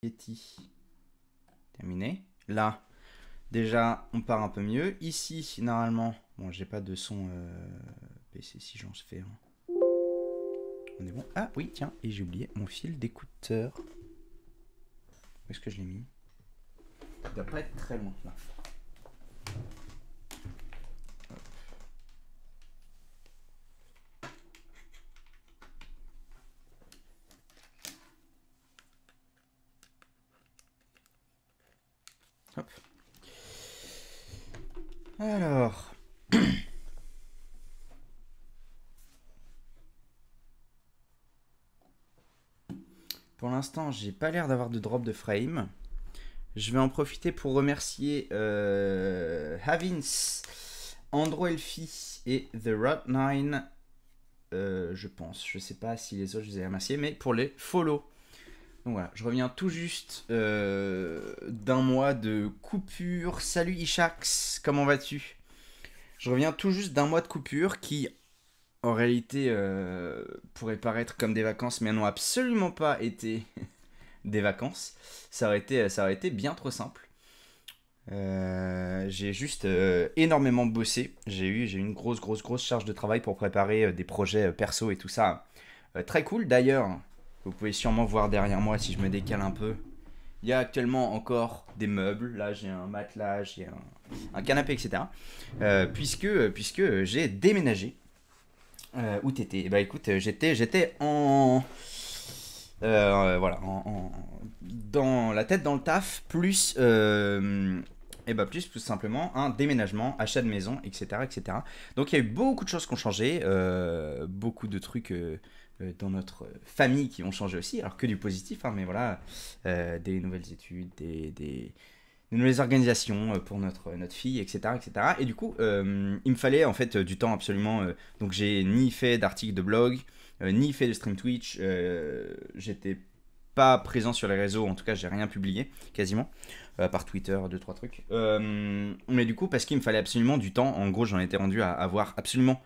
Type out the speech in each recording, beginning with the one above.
Yeti. Terminé. Là, déjà, on part un peu mieux. Ici, normalement, bon, j'ai pas de son PC si j'en fais un. On est bon. Ah oui, tiens, et j'ai oublié mon fil d'écouteur. Où est-ce que je l'ai mis? Il doit pas être très loin là. Hop. Alors. Pour l'instant, j'ai pas l'air d'avoir de drop de frame. Je vais en profiter pour remercier Havins, Andro Elfi et The Rot9. Je pense. Je sais pas si les autres je les ai remerciés, mais pour les follow. Donc voilà, je reviens tout juste d'un mois de coupure. Salut Ishax, comment vas-tu? Je reviens tout juste d'un mois de coupure qui, en réalité, pourrait paraître comme des vacances, mais n'ont absolument pas été des vacances. Ça aurait été bien trop simple. J'ai juste énormément bossé. J'ai eu une grosse charge de travail pour préparer des projets perso et tout ça. Très cool d'ailleurs. Vous pouvez sûrement voir derrière moi si je me décale un peu. Il y a actuellement encore des meubles. Là, j'ai un matelas, j'ai un canapé, etc. Puisque j'ai déménagé. Où t'étais? Bah écoute, j'étais en... voilà, dans la tête dans le taf, plus... et bah plus tout simplement un déménagement, achat de maison, etc. etc. Donc il y a eu beaucoup de choses qui ont changé, beaucoup de trucs dans notre famille qui ont changé aussi, alors que du positif, hein, mais voilà, des nouvelles études, des nouvelles organisations pour notre fille, etc., etc. Et du coup, il me fallait en fait du temps absolument. Donc j'ai ni fait d'articles de blog, ni fait de stream Twitch. J'étais pas présent sur les réseaux, en tout cas j'ai rien publié quasiment, à part Twitter, 2-3 trucs. Mais du coup, parce qu'il me fallait absolument du temps, en gros j'en étais rendu à avoir absolument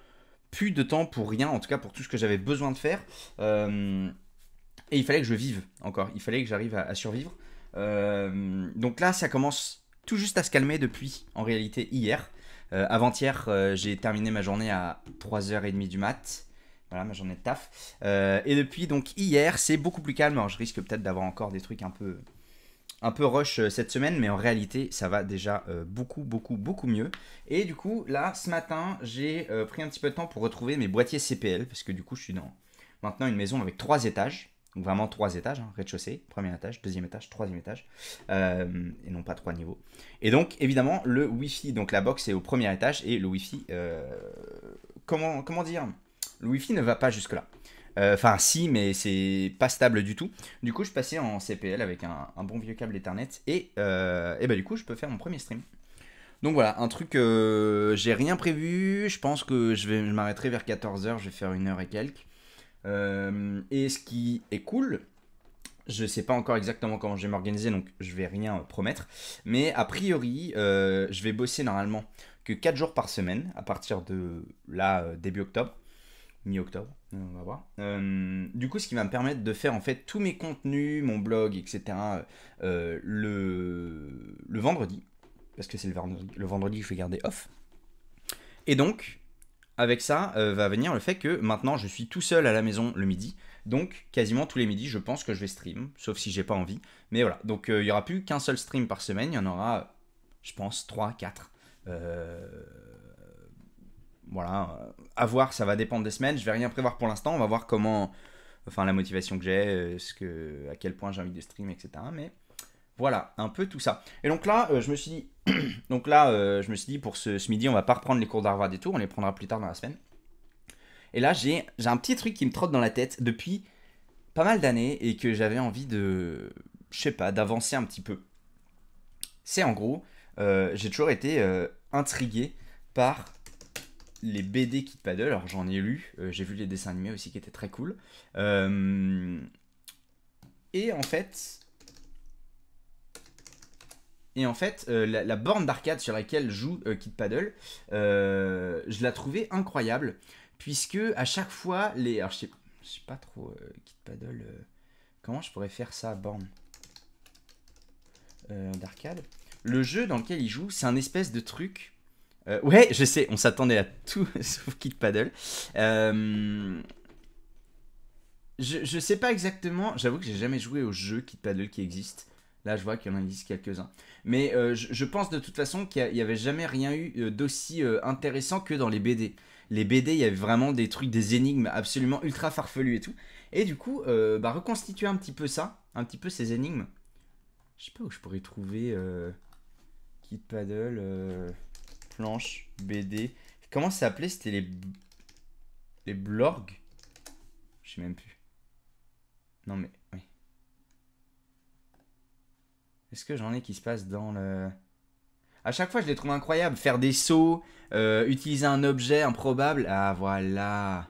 plus de temps pour rien, en tout cas pour tout ce que j'avais besoin de faire. Et il fallait que je vive encore, il fallait que j'arrive à survivre. Donc là, ça commence tout juste à se calmer depuis, en réalité, hier. Avant-hier, j'ai terminé ma journée à 3h30 du mat. Voilà, ma journée de taf. Et depuis, donc, hier, c'est beaucoup plus calme. Alors, je risque peut-être d'avoir encore des trucs un peu rush cette semaine, mais en réalité, ça va déjà beaucoup mieux. Et du coup, là, ce matin, j'ai pris un petit peu de temps pour retrouver mes boîtiers CPL, parce que du coup, je suis dans maintenant une maison avec 3 étages. Donc vraiment 3 étages, hein, rez-de-chaussée, premier étage, deuxième étage, troisième étage, et non pas 3 niveaux. Et donc évidemment le Wi-Fi, donc la box est au premier étage et le Wi-Fi, comment dire, le Wi-Fi ne va pas jusque là. Enfin si, mais c'est pas stable du tout. Du coup je passais en CPL avec un bon vieux câble Ethernet et bah du coup je peux faire mon premier stream. Donc voilà, un truc, j'ai rien prévu, je pense que je m'arrêterai vers 14h, je vais faire 1 heure et quelques. Et ce qui est cool, je sais pas encore exactement comment je vais m'organiser, donc je vais rien promettre. Mais a priori, je vais bosser normalement que 4 jours par semaine à partir de là, début octobre, mi-octobre, on va voir. Du coup, ce qui va me permettre de faire en fait tous mes contenus, mon blog, etc. Le vendredi, parce que c'est le vendredi que je vais garder off. Et donc, avec ça va venir le fait que maintenant je suis tout seul à la maison le midi. Donc quasiment tous les midis je pense que je vais stream, sauf si j'ai pas envie. Mais voilà, donc il n'y aura plus qu'un seul stream par semaine, il y en aura je pense 3, 4. Voilà, à voir, ça va dépendre des semaines. Je vais rien prévoir pour l'instant, on va voir comment, enfin la motivation que j'ai, à quel point j'ai envie de stream, etc. Mais voilà, un peu tout ça. Et donc là, je me suis dit, je me suis dit pour ce midi, on va pas reprendre les cours d'Harvard et tout, on les prendra plus tard dans la semaine. Et là, j'ai un petit truc qui me trotte dans la tête depuis pas mal d'années et que j'avais envie de, je sais pas, d'avancer un petit peu. C'est en gros, j'ai toujours été intrigué par les BD Kid Paddle. Alors j'en ai lu, j'ai vu les dessins animés aussi qui étaient très cool. Et en fait, la borne d'arcade sur laquelle joue Kid Paddle, je la trouvais incroyable, puisque à chaque fois, alors je sais pas trop, Kid Paddle, comment je pourrais faire ça, borne? d'arcade. Le jeu dans lequel il joue, c'est un espèce de truc. Ouais, je sais, on s'attendait à tout sauf Kid Paddle. Je sais pas exactement, j'avoue que j'ai jamais joué au jeu Kid Paddle qui existe. Là, je vois qu'il y en existe quelques-uns. Mais je pense de toute façon qu'il n'y avait jamais rien eu d'aussi intéressant que dans les BD. Les BD, il y avait vraiment des trucs, des énigmes absolument ultra farfelus et tout. Et du coup, reconstituer un petit peu ça, un petit peu ces énigmes. Je sais pas où je pourrais trouver Kid Paddle, planche, BD. Comment ça s'appelait? C'était les blorgs. Je sais même plus. Non mais, oui. Est-ce que j'en ai qui se passent dans le... À chaque fois, je les trouve incroyables. Faire des sauts, utiliser un objet improbable. Ah, voilà.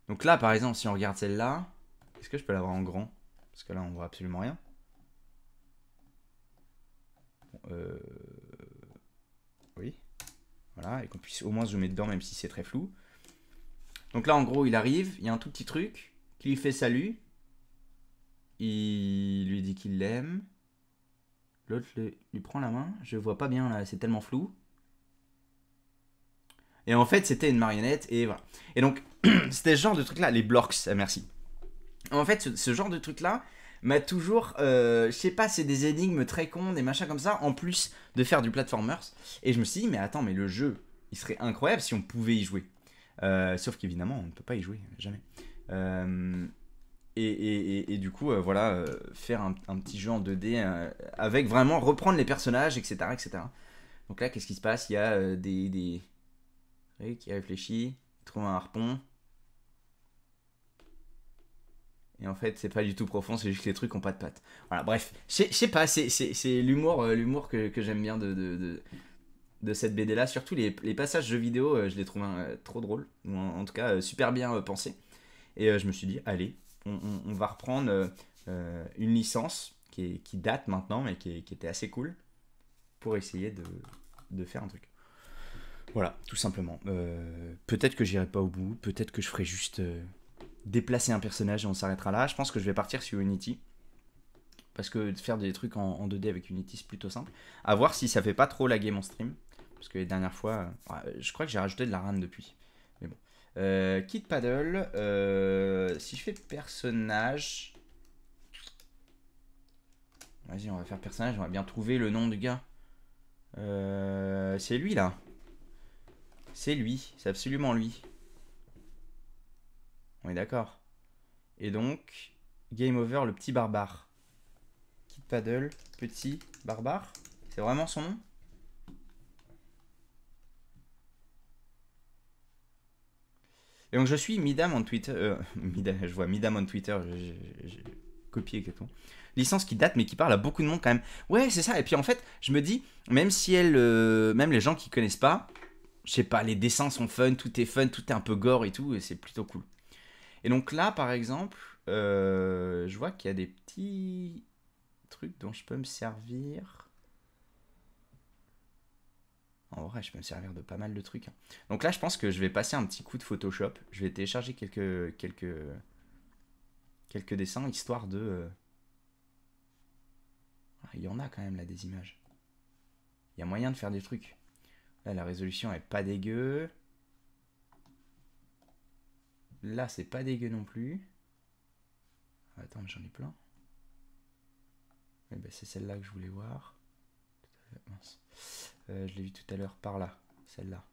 Donc là, par exemple, si on regarde celle-là, est-ce que je peux l'avoir en grand? Parce que là, on voit absolument rien. Oui. Voilà, et qu'on puisse au moins zoomer dedans, même si c'est très flou. Donc là, en gros, il arrive, il y a un tout petit truc qui lui fait salut. Il lui dit qu'il l'aime. L'autre lui prend la main. Je vois pas bien là, c'est tellement flou. Et en fait, c'était une marionnette et voilà. Et donc, c'était ce genre de truc là, les blocks, merci. En fait, ce genre de truc là m'a toujours, je sais pas, c'est des énigmes très cons, des machins comme ça, en plus de faire du platformers. Et je me suis dit, mais attends, mais le jeu, il serait incroyable si on pouvait y jouer. Sauf qu'évidemment, on ne peut pas y jouer, jamais. Et du coup, voilà, faire un petit jeu en 2D avec vraiment reprendre les personnages, etc. etc. Donc là, qu'est-ce qui se passe? Il y a des... Oui, qui réfléchit, il trouve un harpon. Et en fait, c'est pas du tout profond, c'est juste que les trucs ont pas de pattes. Voilà, bref, je sais pas, c'est l'humour que j'aime bien de cette BD là. Surtout les passages jeux vidéo, je les trouve trop drôles, ou en tout cas super bien pensés. Et je me suis dit, allez, on va reprendre une licence qui date maintenant, mais qui était assez cool, pour essayer de faire un truc. Voilà, tout simplement. Peut-être que j'irai pas au bout, peut-être que je ferai juste déplacer un personnage et on s'arrêtera là. Je pense que je vais partir sur Unity. Parce que faire des trucs en 2D avec Unity, c'est plutôt simple. À voir si ça fait pas trop laguer mon stream. Parce que les dernières fois, je crois que j'ai rajouté de la RAM depuis. Mais bon. Kid Paddle. Si je fais personnage. Vas-y, on va faire personnage. On va bien trouver le nom du gars. C'est lui là. C'est lui. C'est absolument lui. On est d'accord. Et donc, Game Over, le petit barbare. Kid Paddle, petit barbare. C'est vraiment son nom? Et donc je suis Midam on Twitter. Je vois Midam on Twitter. J'ai copié exactement. Licence qui date mais qui parle à beaucoup de monde quand même. Ouais, c'est ça. Et puis en fait, je me dis, même si même les gens qui connaissent pas, je sais pas, les dessins sont fun, tout est un peu gore et tout, et c'est plutôt cool. Et donc là, par exemple, je vois qu'il y a des petits trucs dont je peux me servir. En vrai, je peux me servir de pas mal de trucs. Donc là, je pense que je vais passer un petit coup de Photoshop. Je vais télécharger quelques dessins, histoire de... il y en a quand même là des images. Il y a moyen de faire des trucs. Là, la résolution est pas dégueu. Là, c'est pas dégueu non plus. Attends, j'en ai plein. Ben, c'est celle-là que je voulais voir. Mince. Je l'ai vu tout à l'heure par là. Celle-là.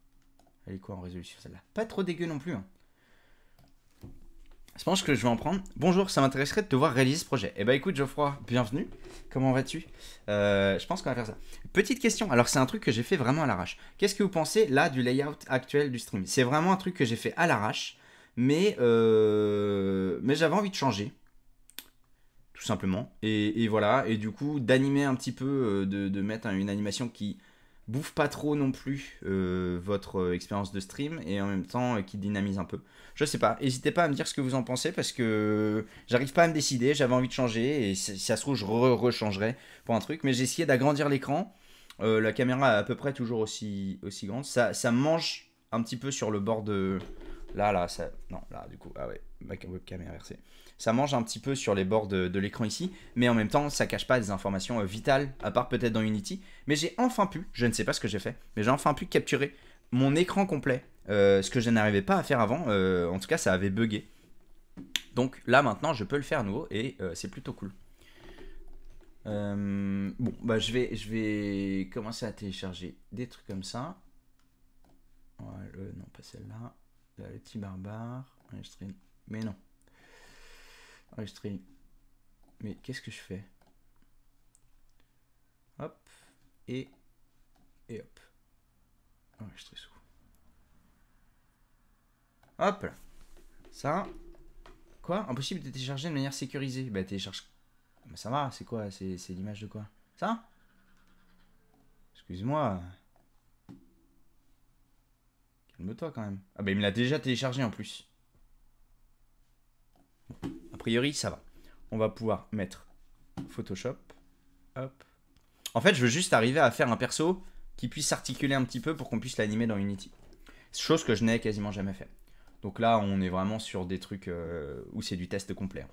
Elle est quoi en résolution, celle-là? Pas trop dégueu non plus. Hein. Je pense que je vais en prendre. Bonjour, ça m'intéresserait de te voir réaliser ce projet. Eh ben écoute Geoffroy, bienvenue. Comment vas-tu? Je pense qu'on va faire ça. Petite question, alors c'est un truc que j'ai fait vraiment à l'arrache. Qu'est-ce que vous pensez là du layout actuel du stream? C'est vraiment un truc que j'ai fait à l'arrache, mais j'avais envie de changer. Tout simplement. Et voilà, et du coup d'animer un petit peu, de mettre une animation qui bouffe pas trop non plus votre expérience de stream et en même temps qui dynamise un peu. Je sais pas, n'hésitez pas à me dire ce que vous en pensez parce que j'arrive pas à me décider, j'avais envie de changer et si ça se trouve je rechangerai pour un truc, mais j'ai essayé d'agrandir l'écran, la caméra est à peu près toujours aussi grande, ça mange un petit peu sur le bord de... Là, ça... Non, là du coup, ah ouais, ma webcam est inversée. ça mange un petit peu sur les bords de l'écran ici, mais en même temps, ça cache pas des informations vitales, à part peut-être dans Unity. Mais j'ai enfin pu, je ne sais pas ce que j'ai fait, mais j'ai enfin pu capturer mon écran complet, ce que je n'arrivais pas à faire avant. En tout cas, ça avait bugué. Donc là, maintenant, je peux le faire à nouveau et c'est plutôt cool. Bon, bah je vais commencer à télécharger des trucs comme ça. Voilà, non, pas celle-là. Là, le petit barbare. Enregistrer. Mais non. Enregistrer. Mais qu'est-ce que je fais? Hop. Et hop. Enregistrer sous. Hop là. Ça. Quoi? Impossible de télécharger de manière sécurisée. Bah télécharge. Bah, ça va, c'est quoi? C'est l'image de quoi? Ça? Excuse-moi. Calme-toi quand même. Ah bah il me l'a déjà téléchargé en plus. A priori ça va. On va pouvoir mettre Photoshop. Hop. En fait je veux juste arriver à faire un perso qui puisse s'articuler un petit peu pour qu'on puisse l'animer dans Unity. Chose que je n'ai quasiment jamais fait. Donc là on est vraiment sur des trucs où c'est du test complet.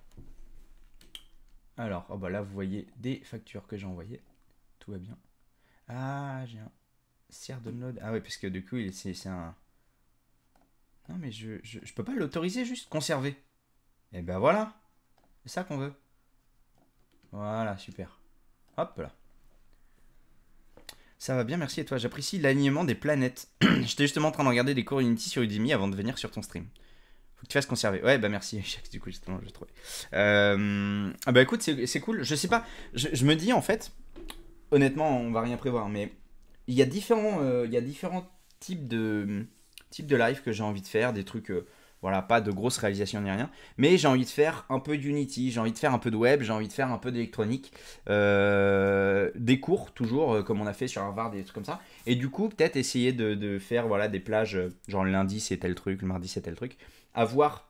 Alors, oh bah là vous voyez des factures que j'ai envoyées. Tout va bien. Ah, j'ai un CR download. Ah ouais, parce que du coup c'est un... Non mais je peux pas l'autoriser juste. Conserver. Et ben voilà. C'est ça qu'on veut. Voilà, super. Hop là. Ça va bien, merci. Et toi? J'apprécie l'alignement des planètes. J'étais justement en train de regarder des cours Unity sur Udemy avant de venir sur ton stream. Faut que tu fasses conserver. Ouais, bah merci. Du coup, justement, je trouvais. Ah bah écoute, c'est cool. Je sais pas. Je me dis en fait, honnêtement, on va rien prévoir, mais il y a différents types de live que j'ai envie de faire, des trucs, voilà, pas de grosses réalisations ni rien, mais j'ai envie de faire un peu d'Unity, j'ai envie de faire un peu de web, j'ai envie de faire un peu d'électronique, des cours toujours, comme on a fait sur Harvard, des trucs comme ça, et du coup peut-être essayer de faire voilà des plages, genre le lundi c'est tel truc, le mardi c'est tel truc, à voir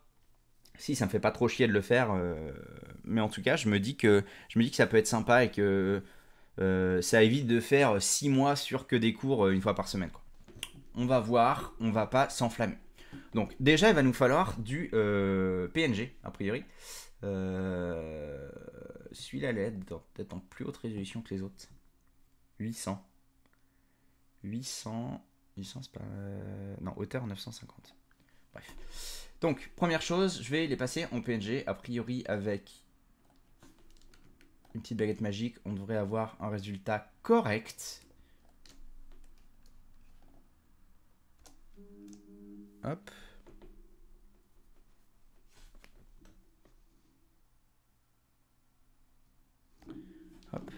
si ça me fait pas trop chier de le faire, mais en tout cas je me dis que ça peut être sympa et que ça évite de faire 6 mois sur que des cours une fois par semaine, quoi. On va voir, on va pas s'enflammer. Donc déjà il va nous falloir du PNG a priori. Celui-là l'aide peut-être en plus haute résolution que les autres. 800. 800 c'est pas... non, hauteur 950. Bref. Donc première chose, je vais les passer en PNG a priori avec une petite baguette magique. On devrait avoir un résultat correct. Hop. Hop.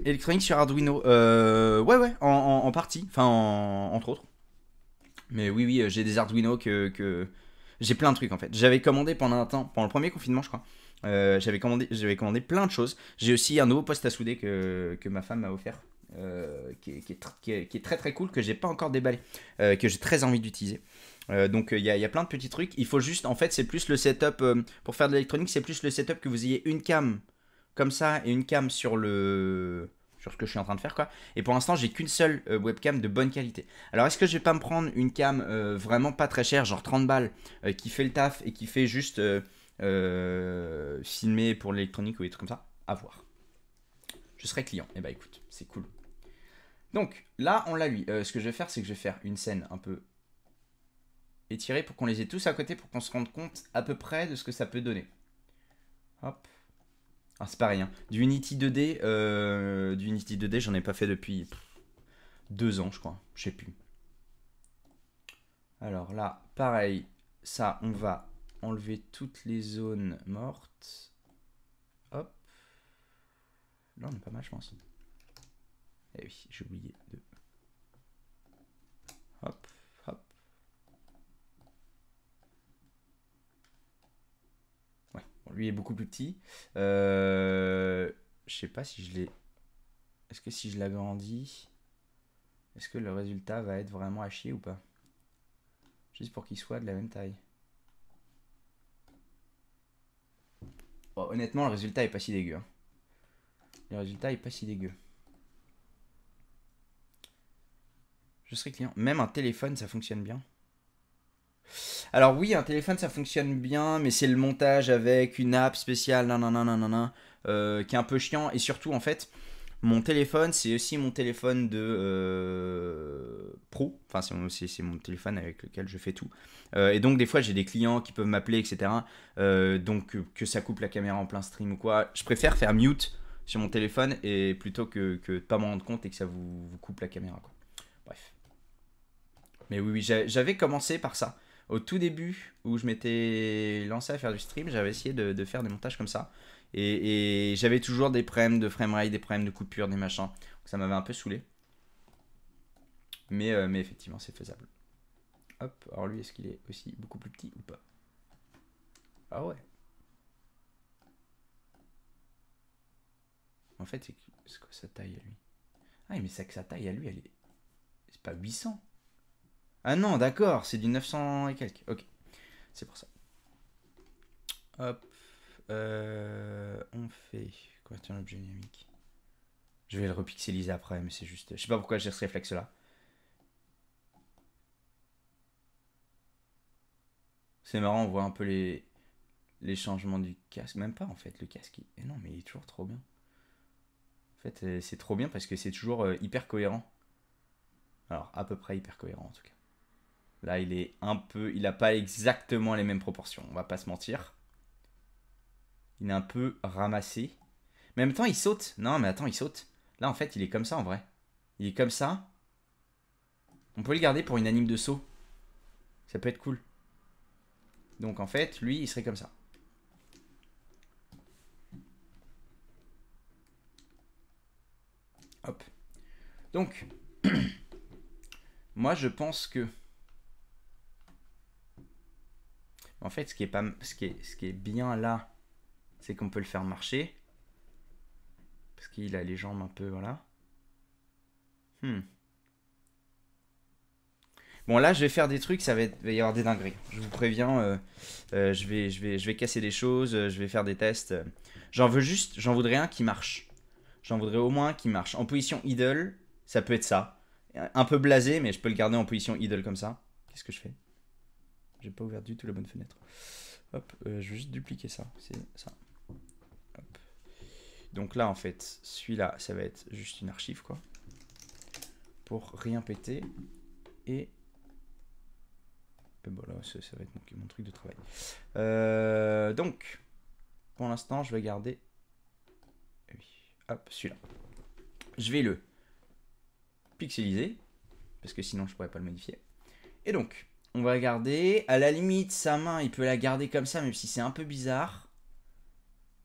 Électronique sur Arduino. Ouais, en partie. Enfin, entre autres. Mais oui, j'ai des Arduino que... J'ai plein de trucs en fait. J'avais commandé pendant un temps, pendant le premier confinement, je crois. J'avais commandé plein de choses. J'ai aussi un nouveau poste à souder que ma femme m'a offert. Qui est très très cool, que j'ai pas encore déballé. Que j'ai très envie d'utiliser. Donc il y a plein de petits trucs. Il faut juste, en fait, c'est plus le setup. Pour faire de l'électronique, c'est plus le setup que vous ayez une cam comme ça et une cam sur ce que je suis en train de faire, quoi. Et pour l'instant j'ai qu'une seule webcam de bonne qualité. Alors est-ce que je vais pas me prendre une cam vraiment pas très chère, genre 30 balles, qui fait le taf et qui fait juste filmer pour l'électronique ou des trucs comme ça? À voir. Je serai client. Et bah écoute, c'est cool. Donc là on l'a lui. Ce que je vais faire, c'est que je vais faire une scène un peu étirée pour qu'on les ait tous à côté, pour qu'on se rende compte à peu près de ce que ça peut donner. Hop. Ah, c'est pas rien. Du Unity 2D, j'en ai pas fait depuis 2 ans, je crois. Je sais plus. Alors là, pareil. Ça, on va enlever toutes les zones mortes. Hop. Là, on est pas mal, je pense. Eh oui, j'ai oublié de... Hop, hop. Ouais, bon, lui est beaucoup plus petit. Je sais pas si je l'ai... Est-ce que si je l'agrandis, est-ce que le résultat va être vraiment à chier ou pas? Juste pour qu'il soit de la même taille. Bon, honnêtement, le résultat est pas si dégueu. Hein. Le résultat est pas si dégueu. Je serai client. Même un téléphone, ça fonctionne bien. Alors oui, un téléphone ça fonctionne bien, mais c'est le montage avec une app spéciale, qui est un peu chiant. Et surtout, en fait, mon téléphone, c'est aussi mon téléphone de pro. Enfin, c'est mon téléphone avec lequel je fais tout. Et donc, des fois, j'ai des clients qui peuvent m'appeler, etc. Donc, que ça coupe la caméra en plein stream ou quoi. Je préfère faire mute sur mon téléphone et plutôt que de pas m'en rendre compte et que ça vous coupe la caméra, quoi. Bref. Mais oui, j'avais commencé par ça. Au tout début, où je m'étais lancé à faire du stream, j'avais essayé de faire des montages comme ça. Et j'avais toujours des problèmes de framerate, des problèmes de coupure, des machins. Donc ça m'avait un peu saoulé. Mais effectivement, c'est faisable. Hop, alors lui, est-ce qu'il est aussi beaucoup plus petit ou pas? Ah ouais. En fait, c'est quoi sa taille à lui? Ah, mais c'est que sa taille à lui, elle est... C'est pas 800. Ah non, d'accord, c'est du 900 et quelques. Ok, c'est pour ça. Hop. On fait convertir un objet dynamique. Je vais le repixeliser après, mais c'est juste... Je sais pas pourquoi j'ai ce réflexe-là. C'est marrant, on voit un peu les changements du casque. Même pas, en fait, le casque. Non, mais il est toujours trop bien. En fait, c'est trop bien parce que c'est toujours hyper cohérent. Alors, à peu près hyper cohérent, en tout cas. Là, il est un peu... Il a pas exactement les mêmes proportions, on va pas se mentir. Il est un peu ramassé. Mais en même temps, il saute. Non, mais attends, il saute. Là, en fait, il est comme ça, en vrai. Il est comme ça. On peut le garder pour une anime de saut. Ça peut être cool. Donc, en fait, lui, il serait comme ça. Hop. Donc, moi, je pense que... En fait, ce qui est bien là, c'est qu'on peut le faire marcher. Parce qu'il a les jambes un peu, voilà. Bon, là, je vais faire des trucs, il va y avoir des dingueries. Je vous préviens, je vais casser des choses, je vais faire des tests. J'en voudrais un qui marche. J'en voudrais au moins un qui marche. En position idle, ça peut être ça. Un peu blasé, mais je peux le garder en position idle comme ça. Qu'est-ce que je fais? J'ai pas ouvert du tout la bonne fenêtre. Hop, je vais juste dupliquer ça. C'est ça. Hop. Donc là, en fait, celui-là, ça va être juste une archive, quoi. Pour rien péter. Et bon, là, ça va être mon truc de travail. Donc, pour l'instant, je vais garder... Oui, hop, celui-là. Je vais le pixeliser, parce que sinon, je pourrais pas le modifier. Et donc, on va garder... À la limite, sa main, il peut la garder comme ça, même si c'est un peu bizarre.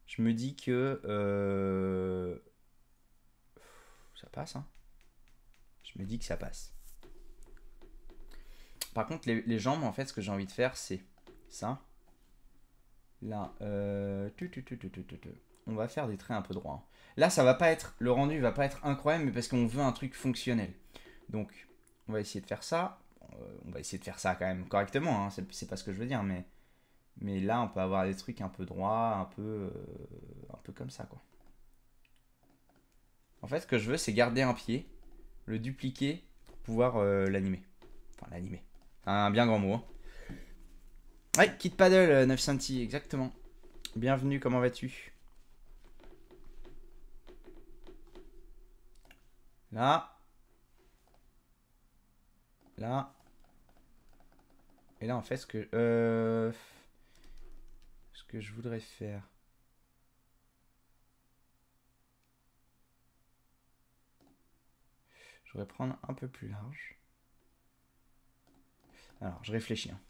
Je me dis que... Ça passe, hein. Je me dis que ça passe. Par contre, les jambes, en fait, ce que j'ai envie de faire, c'est ça. Là, on va faire des traits un peu droits. Là, ça va pas être, le rendu va pas être incroyable, mais parce qu'on veut un truc fonctionnel. Donc, on va essayer de faire ça. On va essayer de faire ça quand même correctement, hein. C'est pas ce que je veux dire, mais là, on peut avoir des trucs un peu droits, un peu comme ça, quoi. En fait, ce que je veux, c'est garder un pied, le dupliquer pour pouvoir l'animer. Enfin, l'animer. Un bien grand mot, hein. Ouais, Kid Paddle, 9 centi, exactement. Bienvenue, comment vas-tu? Là. Là. Et là, en fait, ce que je voudrais faire... Je voudrais prendre un peu plus large. Alors, je réfléchis, hein.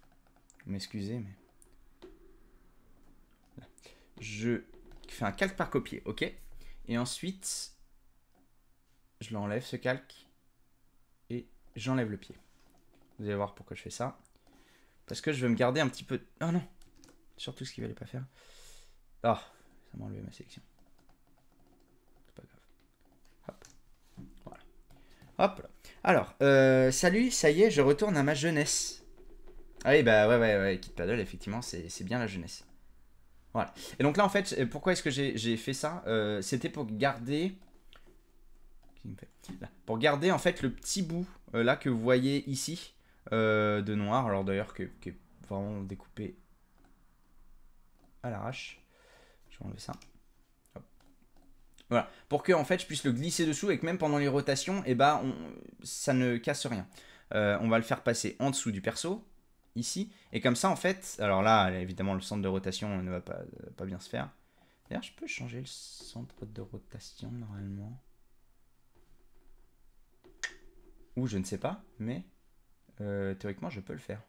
Vous m'excusez, mais... Là. Je fais un calque par copier, ok? Et ensuite, je l'enlève, ce calque. Et j'enlève le pied. Vous allez voir pourquoi je fais ça. Parce que je veux me garder un petit peu... Oh non! Surtout ce qu'il fallait pas faire. Ah, ça m'a enlevé ma sélection. C'est pas grave. Hop. Voilà. Hop là. Alors, salut, ça y est, je retourne à ma jeunesse. Ah oui, bah ouais, Kid Paddle, effectivement, c'est bien la jeunesse. Voilà. Et donc là, en fait, pourquoi est-ce que j'ai fait ça? C'était pour garder... Là. Pour garder, en fait, le petit bout, là, que vous voyez ici, de noir. Alors d'ailleurs, faut vraiment découper à l'arrache. Je vais enlever ça. Hop. Voilà. Pour que en fait je puisse le glisser dessous et que même pendant les rotations, eh ben, ça ne casse rien. On va le faire passer en dessous du perso, ici. Et comme ça, en fait, alors là, évidemment, le centre de rotation ne va pas bien se faire. D'ailleurs, je peux changer le centre de rotation normalement. Ou je ne sais pas, mais théoriquement, je peux le faire.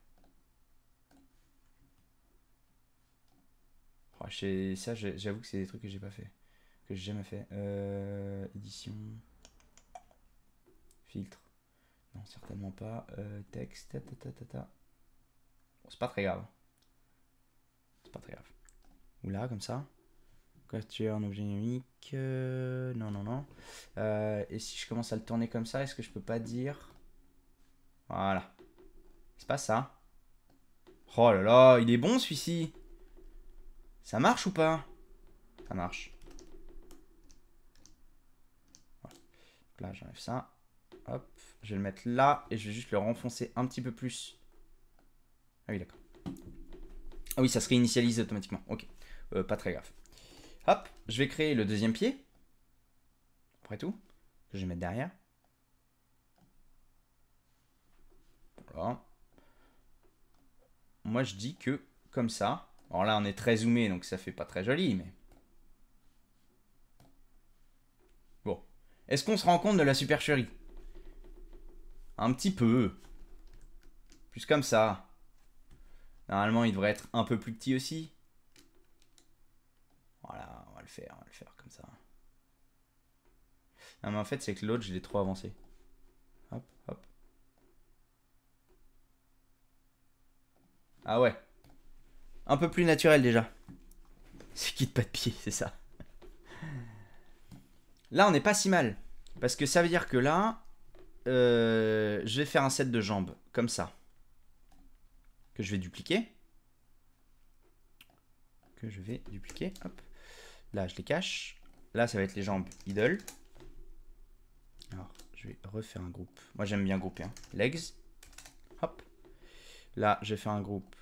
Oh, ça, j'avoue que c'est des trucs que j'ai pas fait. Que j'ai jamais fait. Édition. Filtre. Non, certainement pas. Texte. Bon, c'est pas très grave. C'est pas très grave. Ou là, comme ça. Couverture en objet numérique. Non. Et si je commence à le tourner comme ça, est-ce que je peux pas dire. Voilà. C'est pas ça. Oh là là, il est bon celui-ci. Ça marche ou pas? Ça marche. Voilà. Là, j'enlève ça. Hop, je vais le mettre là et je vais juste le renfoncer un petit peu plus. Ah oui, d'accord. Ah oui, ça se réinitialise automatiquement. Ok, pas très grave. Hop, je vais créer le deuxième pied. Après tout, que je vais mettre derrière. Voilà. Moi, je dis que comme ça. Alors là, on est très zoomé, donc ça fait pas très joli, mais... Bon. Est-ce qu'on se rend compte de la supercherie? Un petit peu. Plus comme ça. Normalement, il devrait être un peu plus petit aussi. Voilà, on va le faire comme ça. Non, mais en fait, c'est que l'autre, je l'ai trop avancé. Hop, hop. Ah ouais. Un peu plus naturel déjà. C'est quitte pas de pied, c'est ça. Là, on n'est pas si mal. Parce que ça veut dire que là, je vais faire un set de jambes, comme ça. Que je vais dupliquer. Hop. Là, je les cache. Là, ça va être les jambes idle. Alors, je vais refaire un groupe. Moi, j'aime bien grouper. Hein. Legs. Hop. Là, je vais faire un groupe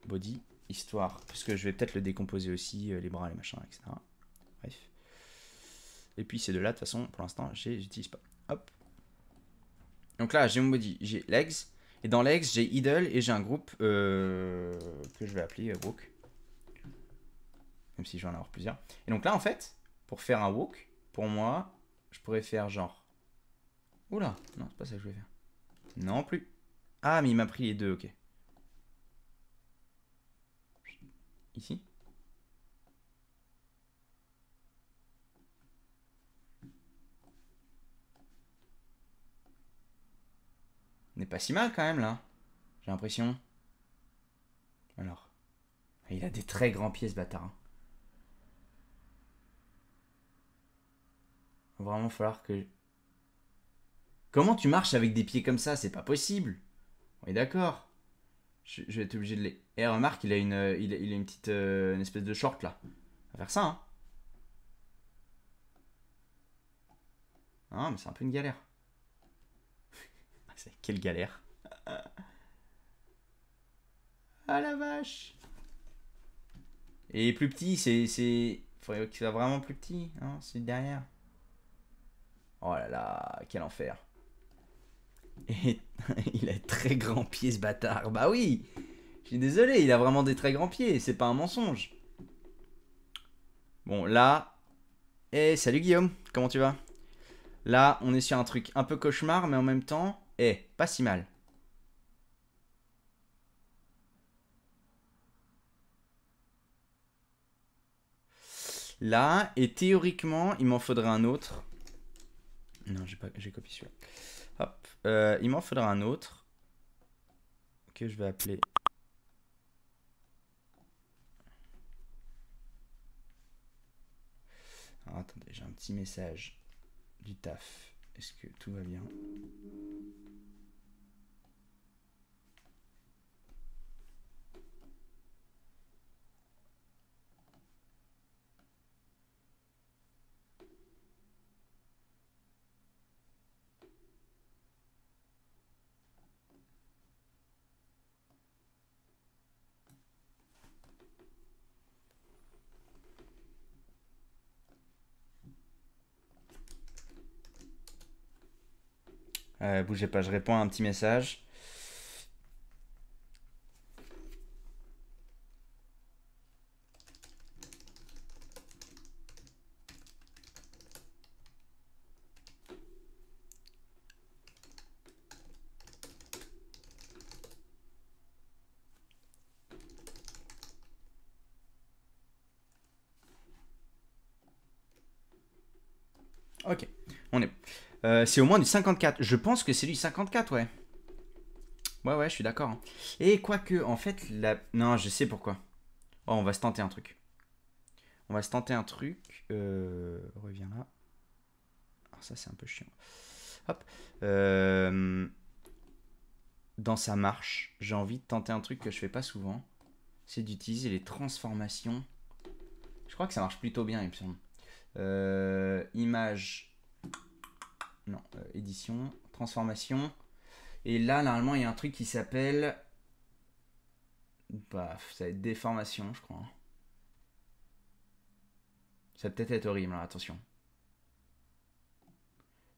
body. Histoire, parce que je vais peut-être le décomposer aussi, les bras, les machins, etc. Bref. Et puis ces deux-là, de toute façon, pour l'instant, je les utilise pas. Hop. Donc là, j'ai mon body, j'ai legs. Et dans legs, j'ai idle et j'ai un groupe que je vais appeler walk. Même si je vais en avoir plusieurs. Et donc là, en fait, pour faire un walk, pour moi, je pourrais faire genre... Oula, non, c'est pas ça que je voulais faire. Non plus. Ah, mais il m'a pris les deux, ok. Ici. On n'est pas si mal quand même là. J'ai l'impression. Alors. Il a des très grands pieds ce bâtard. Hein. Va vraiment falloir que... Comment tu marches avec des pieds comme ça? C'est pas possible. On est d'accord. Je vais être obligé de les... Et remarque, il a une petite... une espèce de short là. On va faire ça, hein. Ah, mais c'est un peu une galère. Quelle galère. Ah la vache. Et plus petit, c'est... Faudrait qu'il soit vraiment plus petit, hein, c'est derrière. Oh là là, quel enfer. Et il a très grands pieds ce bâtard. Bah oui. Je suis désolé, il a vraiment des très grands pieds, c'est pas un mensonge. Bon, là... Eh, salut Guillaume, comment tu vas? Là, on est sur un truc un peu cauchemar, mais en même temps... Eh, pas si mal. Là, et théoriquement, il m'en faudrait un autre. Non, j'ai copié celui-là. Hop, il m'en faudra un autre. Que je vais appeler... Alors, attendez, j'ai un petit message du taf. Est-ce que tout va bien? Bougez pas, je réponds à un petit message. Ok, on est. C'est au moins du 54. Je pense que c'est du 54, ouais. Ouais, ouais, je suis d'accord, hein. Et quoique, en fait, la... Non, je sais pourquoi. Oh, on va se tenter un truc. On va se tenter un truc. Reviens là. Alors ça, c'est un peu chiant. Hop. Dans sa marche, j'ai envie de tenter un truc que je fais pas souvent. C'est d'utiliser les transformations. Je crois que ça marche plutôt bien, il me semble. Image. Non, édition. Transformation. Et là, normalement, il y a un truc qui s'appelle... Bah, ça va être déformation, je crois. Ça va peut-être être horrible, hein, attention.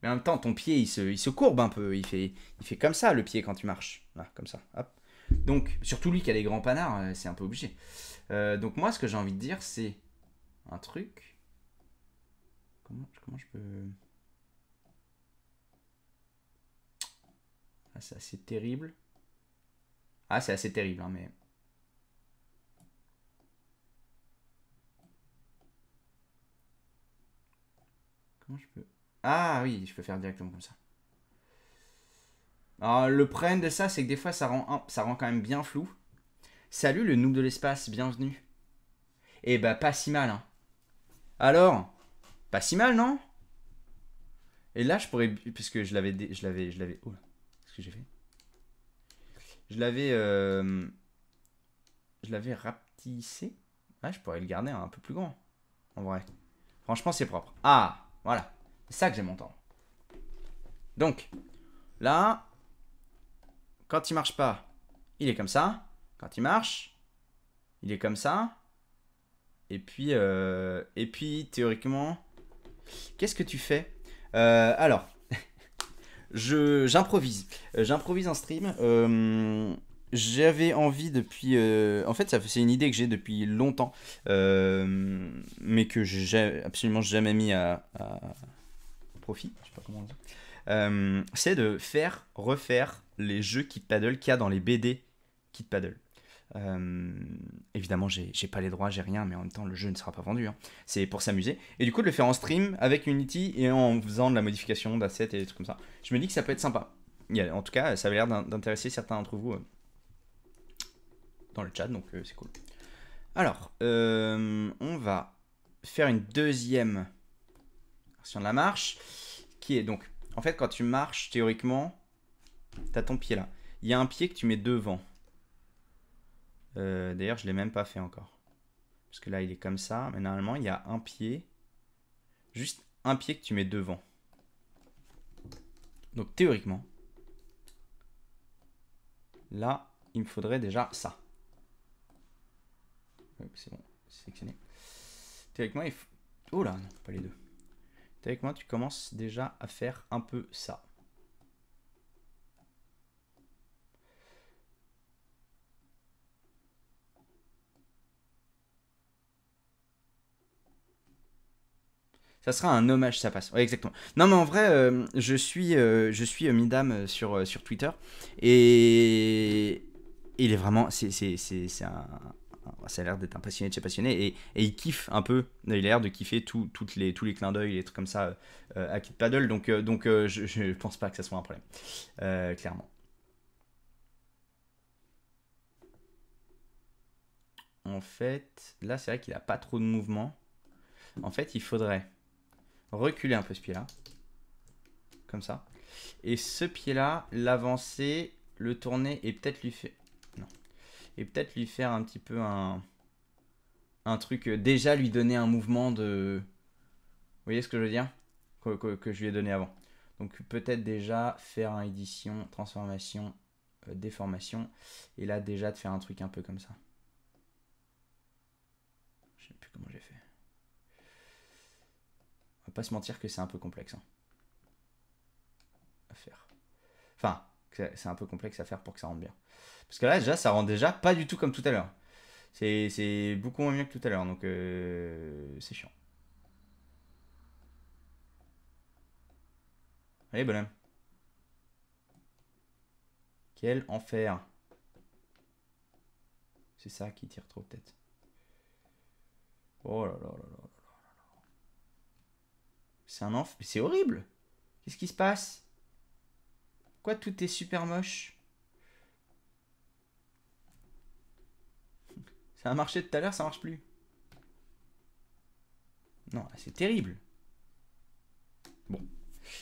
Mais en même temps, ton pied, il se courbe un peu. Il fait comme ça, le pied, quand tu marches. Là, comme ça. Hop. Donc, surtout lui qui a les grands panards, c'est un peu obligé. Donc moi, ce que j'ai envie de dire, c'est un truc. Comment je peux... Ah, c'est assez terrible. Ah, c'est assez terrible, hein, mais... Comment je peux... Ah oui, je peux faire directement comme ça. Alors, le problème de ça, c'est que des fois, ça rend quand même bien flou. Salut le noob de l'espace, bienvenue. Eh bah, pas si mal, hein. Alors, pas si mal, non? Et là, je pourrais... Puisque je l'avais... Oh, qu'est-ce que j'ai fait? Je l'avais... Je l'avais rapetissé. Ouais, je pourrais le garder un peu plus grand, en vrai. Franchement, c'est propre. Ah, voilà. C'est ça que j'aime entendre. Donc, là, quand il marche pas, il est comme ça. Quand il marche, il est comme ça. Et puis théoriquement, qu'est-ce que tu fais? Alors, j'improvise. J'improvise en stream. J'avais envie depuis. En fait, c'est une idée que j'ai depuis longtemps, mais que j'ai absolument jamais mis à profit. Je sais pas comment on dit. C'est de refaire les jeux Kid Paddle qu'il y a dans les BD Kid Paddle. Évidemment, j'ai pas les droits, j'ai rien, mais en même temps, le jeu ne sera pas vendu, hein. C'est pour s'amuser. Et du coup, de le faire en stream avec Unity et en faisant de la modification d'assets et des trucs comme ça, je me dis que ça peut être sympa. En tout cas, ça avait l'air d'intéresser certains d'entre vous dans le chat, donc c'est cool. Alors, on va faire une deuxième version de la marche, qui est donc, en fait, quand tu marches, théoriquement, tu as ton pied là. Il y a un pied que tu mets devant. D'ailleurs, je ne l'ai même pas fait encore. Parce que là, il est comme ça. Mais normalement, il y a un pied. Juste un pied que tu mets devant. Donc, théoriquement, là, il me faudrait déjà ça. C'est bon, c'est sélectionné. Théoriquement, il faut... Oh là, non, pas les deux. Théoriquement, tu commences déjà à faire un peu ça. Ça sera un hommage, ça passe. Ouais, exactement. Non, mais en vrai, je suis Midam sur Twitter. Et il est vraiment. Ça a l'air d'être un passionné de chez passionné. Et il kiffe un peu. Il a l'air de kiffer tous les clins d'œil, les trucs comme ça à Kid Paddle. Donc, je pense pas que ça soit un problème. Clairement. En fait, là, c'est vrai qu'il a pas trop de mouvement. En fait, il faudrait reculer un peu ce pied-là. Comme ça. Et ce pied-là, l'avancer, le tourner et peut-être lui faire... Non. Et peut-être lui faire un petit peu un truc... déjà lui donner un mouvement de... Vous voyez ce que je veux dire que je lui ai donné avant. Donc peut-être déjà faire un édition, transformation, déformation. Et là déjà de faire un truc un peu comme ça. Je sais plus comment j'ai fait. On va pas se mentir que c'est un peu complexe, hein, à faire. Enfin, c'est un peu complexe à faire pour que ça rentre bien. Parce que là, déjà, ça rentre déjà pas du tout comme tout à l'heure. C'est beaucoup moins mieux que tout à l'heure, donc c'est chiant. Allez, bonhomme. Quel enfer. C'est ça qui tire trop peut-être. Oh là là là là. C'est un enfer. C'est horrible. Qu'est-ce qui se passe? Pourquoi tout est super moche? Ça a marché tout à l'heure, ça marche plus. Non, c'est terrible. Bon.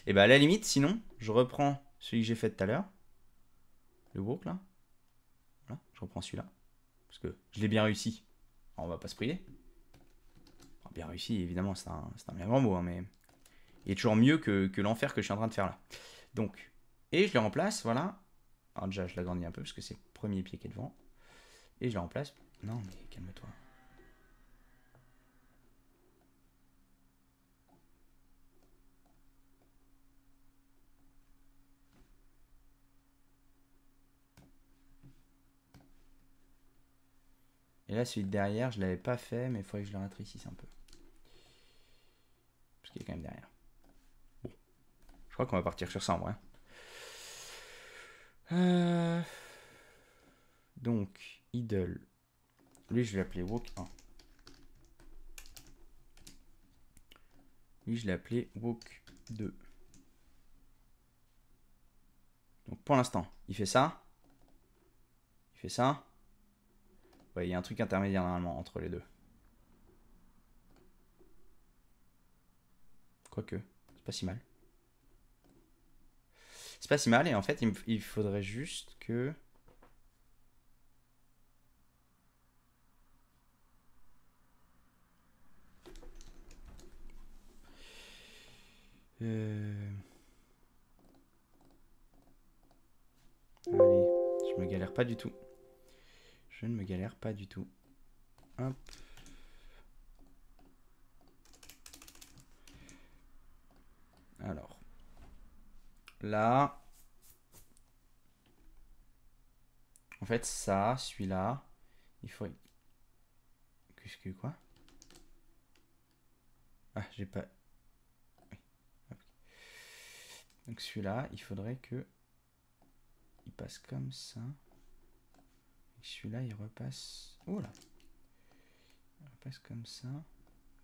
Et bah à la limite, sinon, je reprends celui que j'ai fait tout à l'heure. Le walk là. Voilà, je reprends celui-là. Parce que je l'ai bien réussi. Alors, on va pas se priver. Alors, bien réussi, évidemment, c'est un bien grand mot, hein, mais il est toujours mieux que l'enfer que je suis en train de faire là. Donc, et je le remplace, voilà. Alors déjà, je l'agrandis un peu parce que c'est le premier pied qui est devant. Et je le remplace. Non, mais calme-toi. Et là, celui de derrière, je l'avais pas fait, mais il faudrait que je le rétrécisse un peu. Parce qu'il est quand même derrière. Bon. Je crois qu'on va partir sur ça en vrai. Donc, idle. Lui, je vais l'appeler walk 1. Lui, je l'ai appelé walk 2. Donc, pour l'instant, il fait ça. Il fait ça. Ouais, il y a un truc intermédiaire normalement entre les deux. Quoique, c'est pas si mal. C'est pas si mal, et en fait, il faudrait juste que... Allez, je me galère pas du tout. Je ne me galère pas du tout. Hop. Alors. Là. En fait, ça, celui-là, il faut... Qu'est-ce que quoi? Ah, j'ai pas... Oui. Donc celui-là, il faudrait que... Il passe comme ça. Et celui-là, il repasse... Oh là. Il repasse comme ça.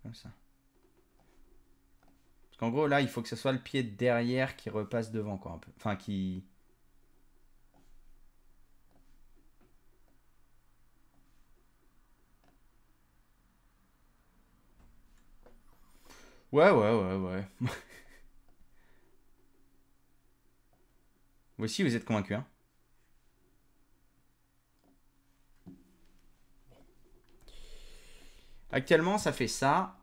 Comme ça. Parce qu'en gros, là, il faut que ce soit le pied derrière qui repasse devant, quoi, un peu. Enfin, qui... Ouais. Vous aussi, vous êtes convaincu, hein? Actuellement, ça fait ça.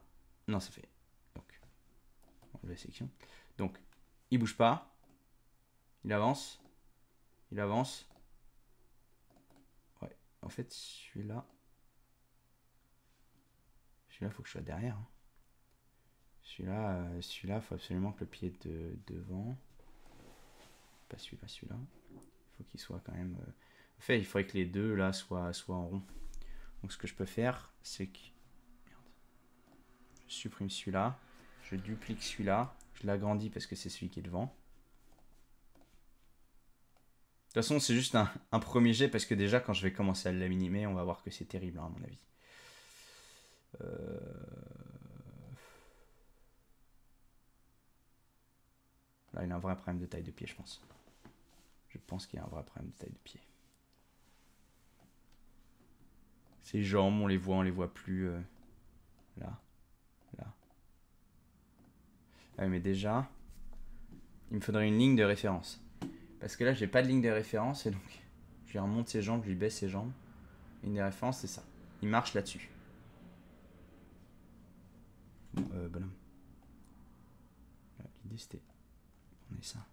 Non, ça fait... Donc, on enlève la section. Donc, il bouge pas. Il avance. Il avance. Ouais. En fait, celui-là... Celui-là, il faut que je sois derrière. Hein. Celui-là, faut absolument que le pied de devant... Pas celui-là, celui-là. Il faut qu'il soit quand même... En fait, il faudrait que les deux, là, soient en rond. Donc, ce que je peux faire, c'est que... Merde. Je supprime celui-là. Je duplique celui-là. Je l'agrandis parce que c'est celui qui est devant. De toute façon, c'est juste un premier jet parce que déjà, quand je vais commencer à le laminer, on va voir que c'est terrible, hein, à mon avis. Là, il a un vrai problème de taille de pied, je pense. Je pense qu'il y a un vrai problème de taille de pied. Ses jambes, on les voit plus là. Ouais, mais déjà, il me faudrait une ligne de référence. Parce que là, j'ai pas de ligne de référence et donc je lui remonte ses jambes, je lui baisse ses jambes. Ligne de référence, c'est ça. Il marche là-dessus. Bon, bonhomme. L'idée c'était. On est ça.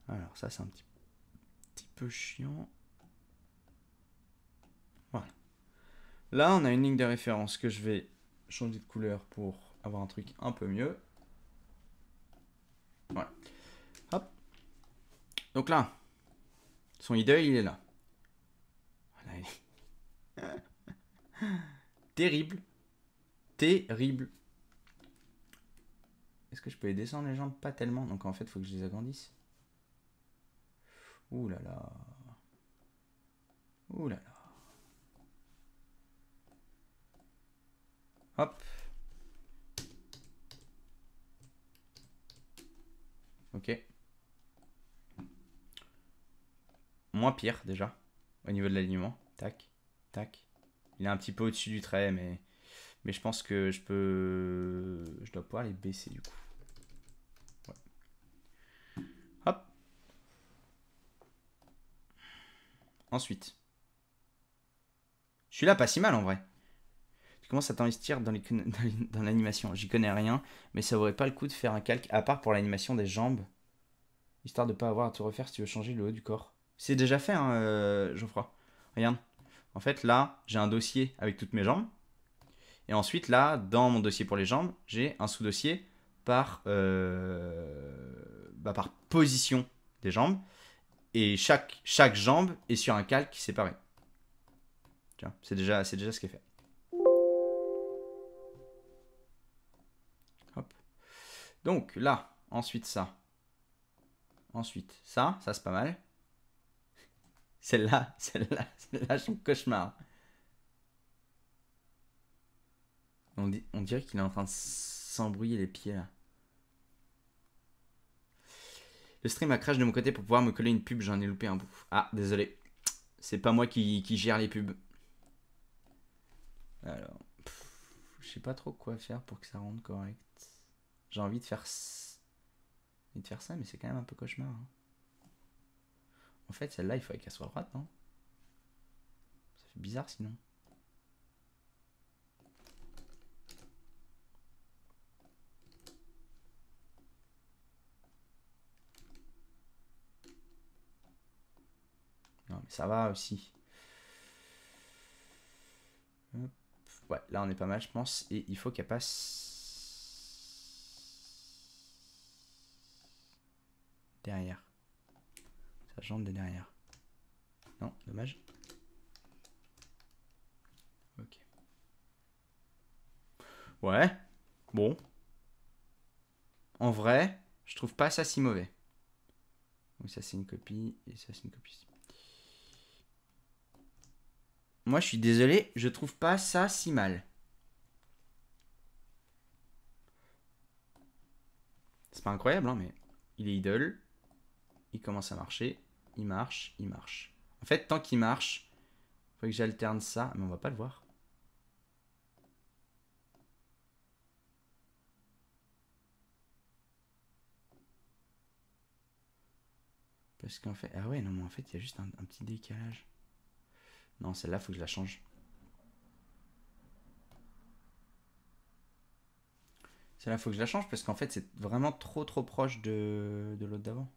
Alors, ça, c'est un petit peu chiant. Voilà. Là, on a une ligne de référence que je vais changer de couleur pour avoir un truc un peu mieux. Voilà. Hop. Donc là, son idole, il est là. Voilà, terrible. Terrible. Est-ce que je peux les descendre les jambes? Pas tellement. Donc en fait, il faut que je les agrandisse. Ouh là là. Ouh là là. Hop. Ok. Moins pire déjà. Au niveau de l'alignement. Tac. Tac. Il est un petit peu au-dessus du trait, mais je pense que je peux... Je dois pouvoir les baisser du coup. Ouais. Hop. Ensuite. Celui-là, pas si mal en vrai. Tu commences à t'investir dans l'animation. J'y connais rien, mais ça vaudrait pas le coup de faire un calque, à part pour l'animation des jambes. Histoire de pas avoir à tout refaire si tu veux changer le haut du corps. C'est déjà fait, hein, Geoffroy. Regarde. En fait, là, j'ai un dossier avec toutes mes jambes. Et ensuite, là, dans mon dossier pour les jambes, j'ai un sous-dossier par par position des jambes. Et chaque jambe est sur un calque séparé. C'est déjà ce qui est fait. Hop. Donc là, ensuite ça. Ensuite ça c'est pas mal. Celle-là, je suis cauchemar. On dirait qu'il est en train de s'embrouiller les pieds là. Le stream a crash de mon côté pour pouvoir me coller une pub, j'en ai loupé un bout. Ah, désolé. C'est pas moi qui gère les pubs. Alors, je sais pas trop quoi faire pour que ça rende correct. J'ai envie de faire ça, mais c'est quand même un peu cauchemar. Hein. En fait, celle-là, il faudrait qu'elle soit droite, non? Ça fait bizarre sinon. Non, mais ça va aussi. Hop. Ouais, là on est pas mal, je pense. Et il faut qu'elle passe derrière. Sa jambe de derrière. Non, dommage. Ok. Ouais. Bon. En vrai, je trouve pas ça si mauvais. Donc ça c'est une copie et ça c'est une copie. Moi je suis désolé, je trouve pas ça si mal. C'est pas incroyable hein, mais il est idle. Il commence à marcher. Il marche, il marche. En fait, tant qu'il marche, faut que j'alterne ça, mais on va pas le voir. Parce qu'en fait... Ah ouais, non, mais en fait, il y a juste un petit décalage. Non, celle-là, faut que je la change. Celle-là, faut que je la change parce qu'en fait, c'est vraiment trop proche de l'autre d'avant.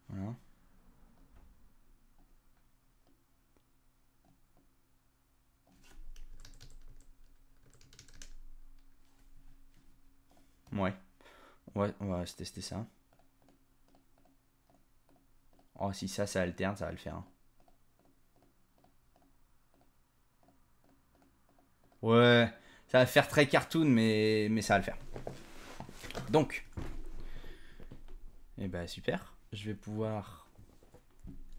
Voilà. Ouais. On va tester ça. Oh, si ça alterne, ça va le faire. Hein. Ouais, ça va faire très cartoon, mais ça va le faire. Donc, eh ben super. Je vais pouvoir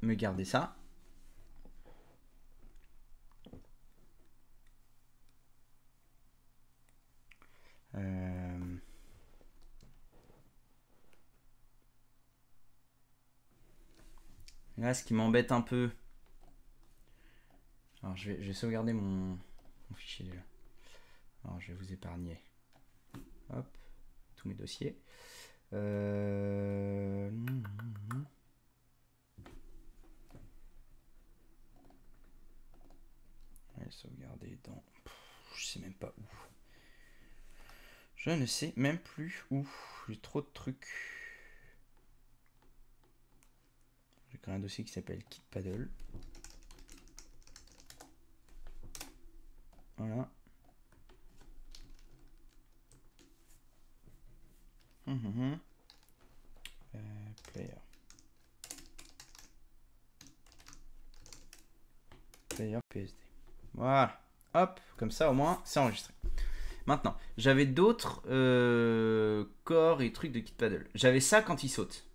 me garder ça. Là, ce qui m'embête un peu. Alors, je vais sauvegarder mon fichier déjà. Alors, je vais vous épargner. Hop, tous mes dossiers. Sauvegarder dans... je sais même pas où. Je ne sais même plus où. J'ai trop de trucs. créer un dossier qui s'appelle kit paddle. Voilà. Player. Player PSD. Voilà. Hop, comme ça au moins c'est enregistré. Maintenant, j'avais d'autres corps et trucs de kit paddle. J'avais ça quand il saute.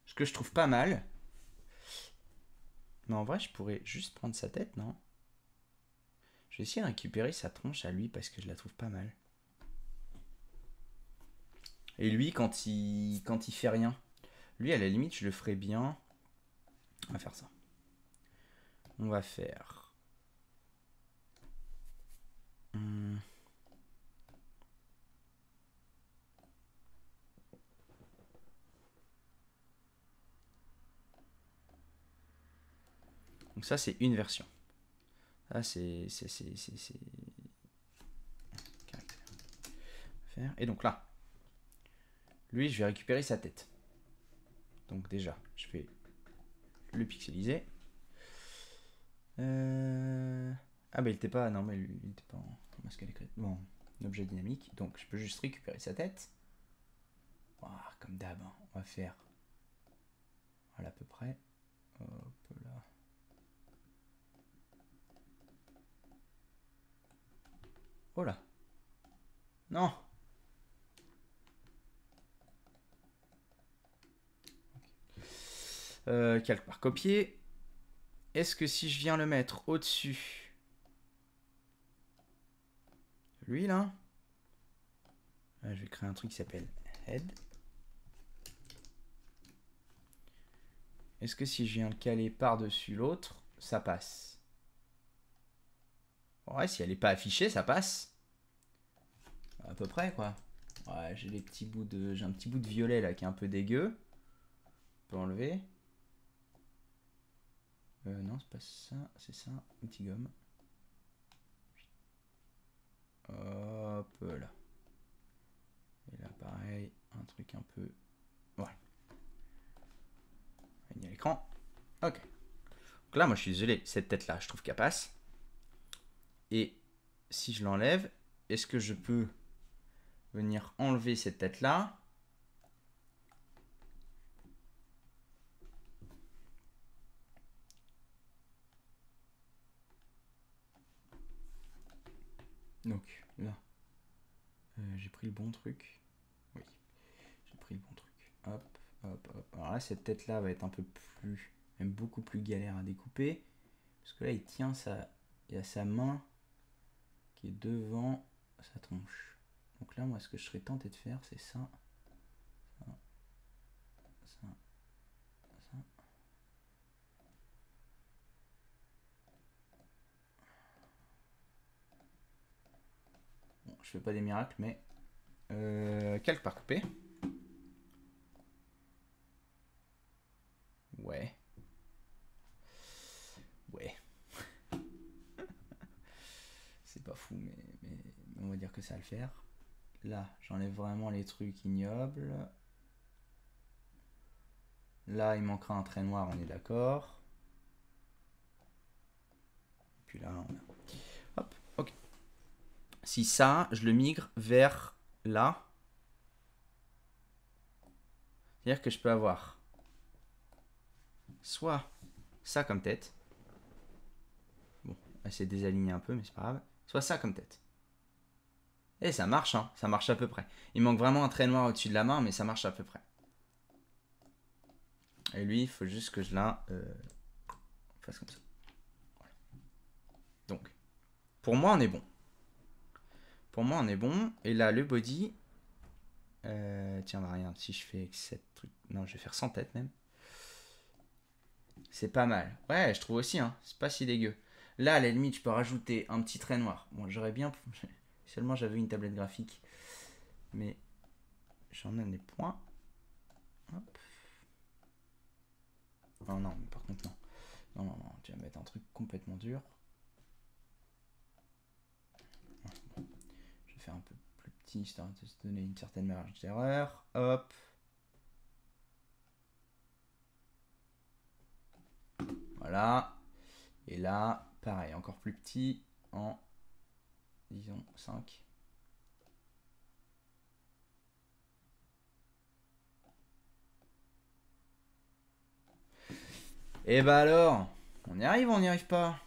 Ce que je trouve pas mal. Mais en vrai, je pourrais juste prendre sa tête, non? Je vais essayer de récupérer sa tronche à lui parce que je la trouve pas mal. Et lui, quand il fait rien, lui, à la limite, je le ferais bien. On va faire ça. On va faire... Donc ça, c'est une version. Là, c'est... Et donc là, lui, je vais récupérer sa tête. Donc déjà, je vais le pixeliser. Ah bah il était pas... Non mais il était pas en masque à l'écran. Bon, un objet dynamique. Donc je peux juste récupérer sa tête. Voilà, comme d'hab, hein. On va faire... Voilà à peu près. Hop là. Oh là. Non. Calque par copier. Est-ce que si je viens le mettre au-dessus... Lui là, je vais créer un truc qui s'appelle head. Est-ce que si je viens le caler par-dessus l'autre, ça passe? Ouais, si elle n'est pas affichée, ça passe. À peu près quoi. Ouais, j'ai les petits bouts de... J'ai un petit bout de violet là qui est un peu dégueu. On peut enlever. Non, c'est pas ça, c'est ça. Outil gomme. Hop là. Et là pareil, un truc un peu... Voilà. Il y a l'écran. Ok. Donc là, moi je suis désolé, cette tête là, je trouve qu'elle passe. Et si je l'enlève, est-ce que je peux venir enlever cette tête là? Donc là, j'ai pris le bon truc. Oui, j'ai pris le bon truc. Hop, hop, hop. Alors là, cette tête là va être un peu plus, même beaucoup plus galère à découper. Parce que là, il tient il a sa main qui est devant sa tronche. Donc là, moi, ce que je serais tenté de faire, c'est ça. Ça. Ça. Ça. Bon, je fais pas des miracles, mais... calque par coupé. Ouais. Ouais. C'est pas fou, mais on va dire que ça va le faire. Là, j'enlève vraiment les trucs ignobles. Là, il manquera un trait noir, on est d'accord. Puis là, on a... Hop, ok. Si ça, je le migre vers là. C'est-à-dire que je peux avoir soit ça comme tête. Bon, là, c'est désaligné un peu, mais c'est pas grave. Soit ça comme tête. Et ça marche, hein. Ça marche à peu près. Il manque vraiment un trait noir au-dessus de la main, mais ça marche à peu près. Et lui, il faut juste que je la fasse comme ça. Voilà. Donc, pour moi, on est bon. Pour moi, on est bon. Et là, le body... tiens, bah, regarde, si je fais avec cette truc... Non, je vais faire sans tête, même. C'est pas mal. Ouais, je trouve aussi, hein. C'est pas si dégueu. Là, à la limite, je peux rajouter un petit trait noir. Bon, j'aurais bien... Seulement, j'avais une tablette graphique. Mais j'en ai des points. Hop. Oh non, mais par contre, non. Non, non, non, tu vas mettre un truc complètement dur. Bon. Je vais faire un peu plus petit, histoire de se donner une certaine marge d'erreur. Hop. Voilà. Et là, pareil, encore plus petit en, disons, 5. Et bah alors, on y arrive ou on n'y arrive pas?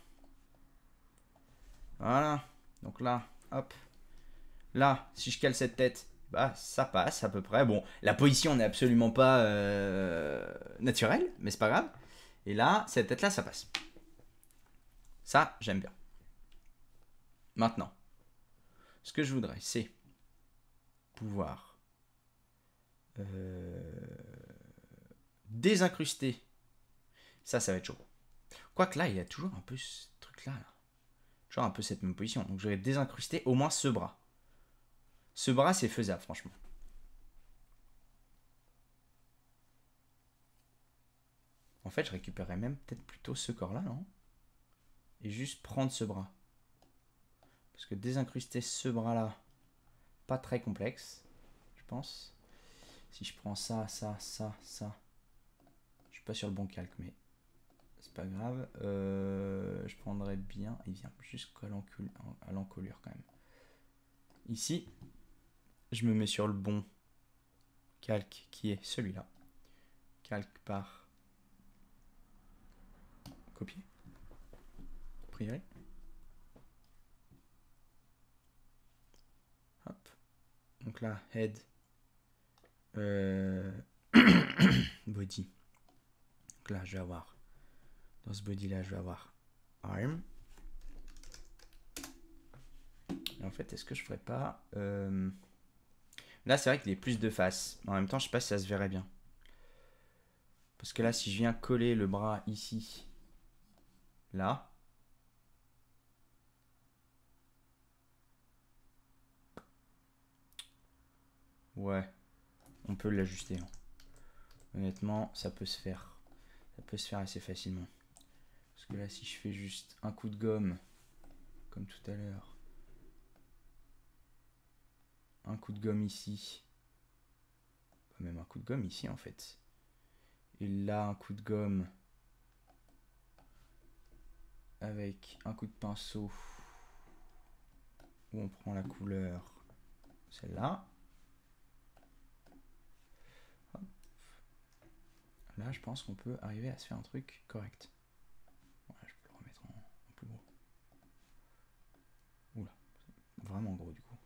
Voilà. Donc là, hop. Là, si je cale cette tête, bah ça passe à peu près. Bon, la position n'est absolument pas naturelle, mais c'est pas grave. Et là, cette tête-là, ça passe. Ça, j'aime bien. Maintenant, ce que je voudrais, c'est pouvoir désincruster. Ça va être chaud. Quoique là, il y a toujours un peu ce truc-là. Là. Toujours un peu cette même position. Donc je vais désincruster au moins ce bras. Ce bras, c'est faisable, franchement. En fait, je récupérerais même peut-être plutôt ce corps-là, non? Et juste prendre ce bras. Parce que désincruster ce bras-là, pas très complexe, je pense. Si je prends ça, ça, ça, ça. Je suis pas sur le bon calque, mais c'est pas grave. Je prendrais bien. Il vient jusqu'à l'encolure quand même. Ici, je me mets sur le bon calque qui est celui-là. Calque par copier. Priori. Hop. Donc là, head. Body. Donc là, je vais avoir. Dans ce body là, je vais avoir arm. Et en fait, est-ce que je ferais pas. Là, c'est vrai qu'il est plus de face. En même temps, je sais pas si ça se verrait bien. Parce que là, si je viens coller le bras ici, là. Ouais. On peut l'ajuster. Hein. Honnêtement, ça peut se faire. Ça peut se faire assez facilement. Parce que là, si je fais juste un coup de gomme, comme tout à l'heure, un coup de gomme ici, pas même un coup de gomme ici en fait, et là un coup de gomme avec un coup de pinceau où on prend la couleur, celle-là. Là, je pense qu'on peut arriver à se faire un truc correct. Ouais, je peux le remettre en plus gros. Oula, vraiment gros du coup.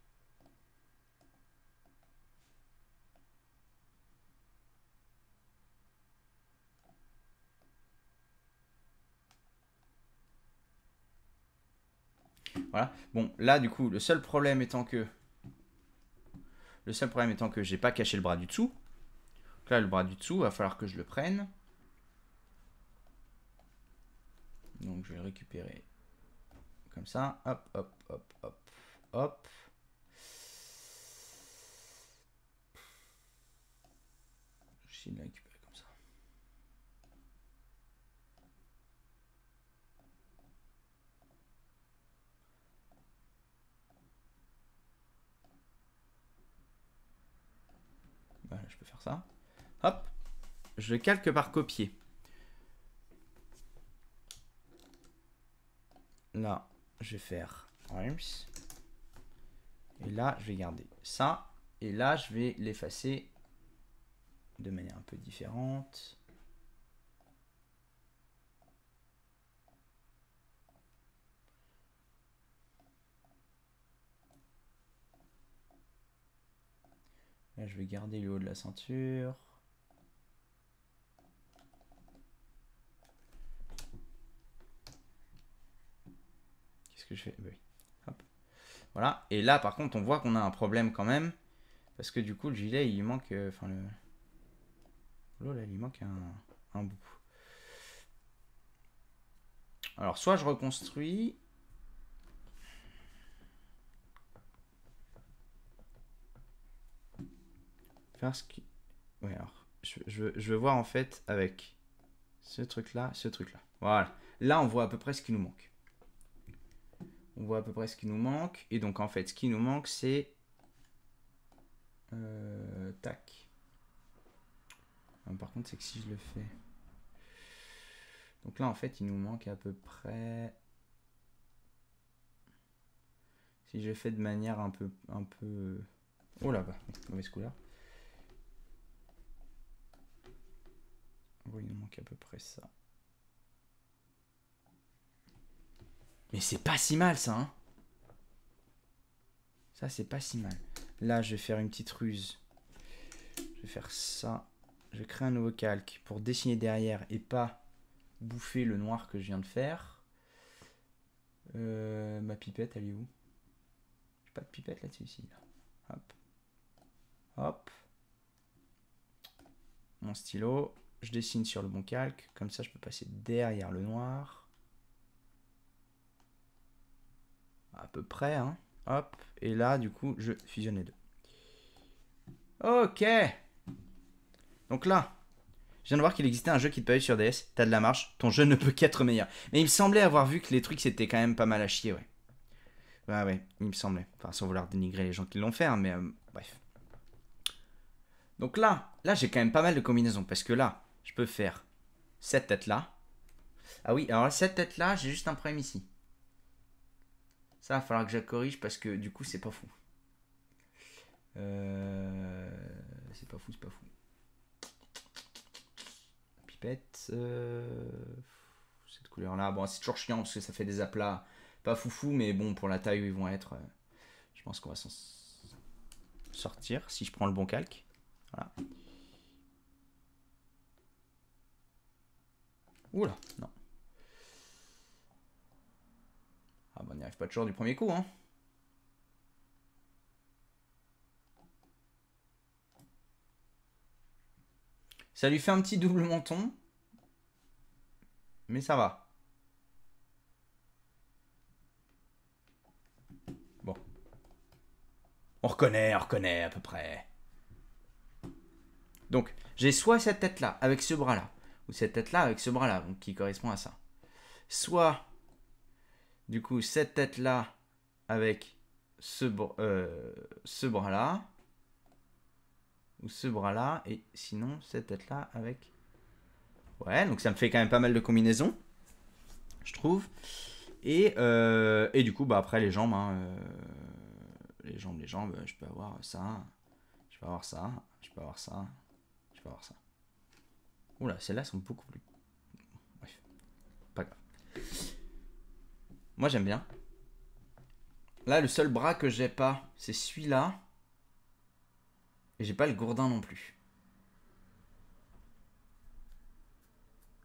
Voilà. Bon, là du coup, le seul problème étant que j'ai pas caché le bras du dessous. Donc là, le bras du dessous, il va falloir que je le prenne. Donc je vais le récupérer comme ça. Hop, hop, hop, hop, hop. Je vais de le récupérer comme ça. Voilà, je peux faire ça. Hop. Je le calque par copier. Là, je vais faire arms. Et là, je vais garder ça. Et là, je vais l'effacer de manière un peu différente. Là, je vais garder le haut de la ceinture. Qu'est-ce que je fais? Oui. Hop. Voilà. Et là, par contre, on voit qu'on a un problème quand même. Parce que du coup, le gilet, il manque... Enfin, le... là, il manque un bout. Alors, soit je reconstruis... Faire ce qui... Ouais, alors... Je veux voir en fait avec ce truc-là, ce truc-là. Voilà. Là, on voit à peu près ce qui nous manque. On voit à peu près ce qui nous manque. Et donc, en fait, ce qui nous manque, c'est... tac. Par contre, c'est que si je le fais... Donc là, en fait, il nous manque à peu près... Si je fais de manière un peu... Oh là, bah, mauvaise couleur. Oui, il nous manque à peu près ça. Mais c'est pas si mal, ça, hein. Ça, c'est pas si mal. Là, je vais faire une petite ruse. Je vais faire ça. Je vais créer un nouveau calque pour dessiner derrière et pas bouffer le noir que je viens de faire. Ma pipette, elle est où? J'ai pas de pipette là-dessus, ici. Là. Hop. Hop. Mon stylo. Je dessine sur le bon calque. Comme ça, je peux passer derrière le noir. À peu près, hein. Hop. Et là, du coup, je fusionne les deux. Ok. Donc là, je viens de voir qu'il existait un jeu qui te permet sur DS. T'as de la marge. Ton jeu ne peut qu'être meilleur. Mais il me semblait avoir vu que les trucs, c'était quand même pas mal à chier, ouais. Ouais, il me semblait. Enfin, sans vouloir dénigrer les gens qui l'ont fait, hein, mais bref. Donc là j'ai quand même pas mal de combinaisons. Parce que là, je peux faire cette tête-là. Ah oui, alors cette tête-là, j'ai juste un problème ici. Ça, il va falloir que je la corrige parce que du coup, c'est pas fou. C'est pas fou. Pipette. Cette couleur-là. Bon, c'est toujours chiant parce que ça fait des aplats pas foufou, mais bon, pour la taille où ils vont être, je pense qu'on va s'en sortir si je prends le bon calque. Voilà. Oula, non. Ah bah on n'y arrive pas toujours du premier coup, hein. Ça lui fait un petit double menton. Mais ça va. Bon. On reconnaît à peu près. Donc, j'ai soit cette tête-là avec ce bras-là, ou cette tête-là avec ce bras-là, donc qui correspond à ça. Soit, du coup, cette tête-là avec ce bras-là, ou ce bras-là, et sinon, cette tête-là avec... Ouais, donc ça me fait quand même pas mal de combinaisons, je trouve. Et du coup, bah après les jambes, hein, les jambes, je peux avoir ça, je peux avoir ça, je peux avoir ça, je peux avoir ça. Oula, celles-là sont beaucoup plus... Bref, pas grave. Moi j'aime bien. Là, le seul bras que j'ai pas, c'est celui-là. Et j'ai pas le gourdin non plus.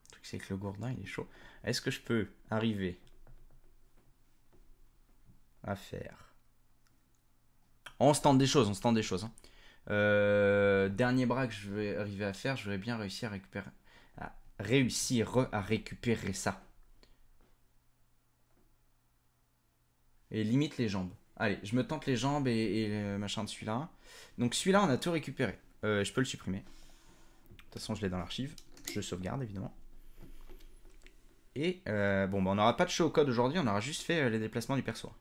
Le truc c'est que le gourdin il est chaud. Est-ce que je peux arriver à faire... On se tente des choses, hein. Dernier bras que je vais arriver à faire, je vais bien réussir à récupérer ça. Et limite les jambes. Allez, je me tente les jambes et le machin de celui-là. Donc celui-là, on a tout récupéré. Je peux le supprimer. De toute façon, je l'ai dans l'archive. Je le sauvegarde, évidemment. Et bon, bah, on n'aura pas de show code aujourd'hui. On aura juste fait les déplacements du perso.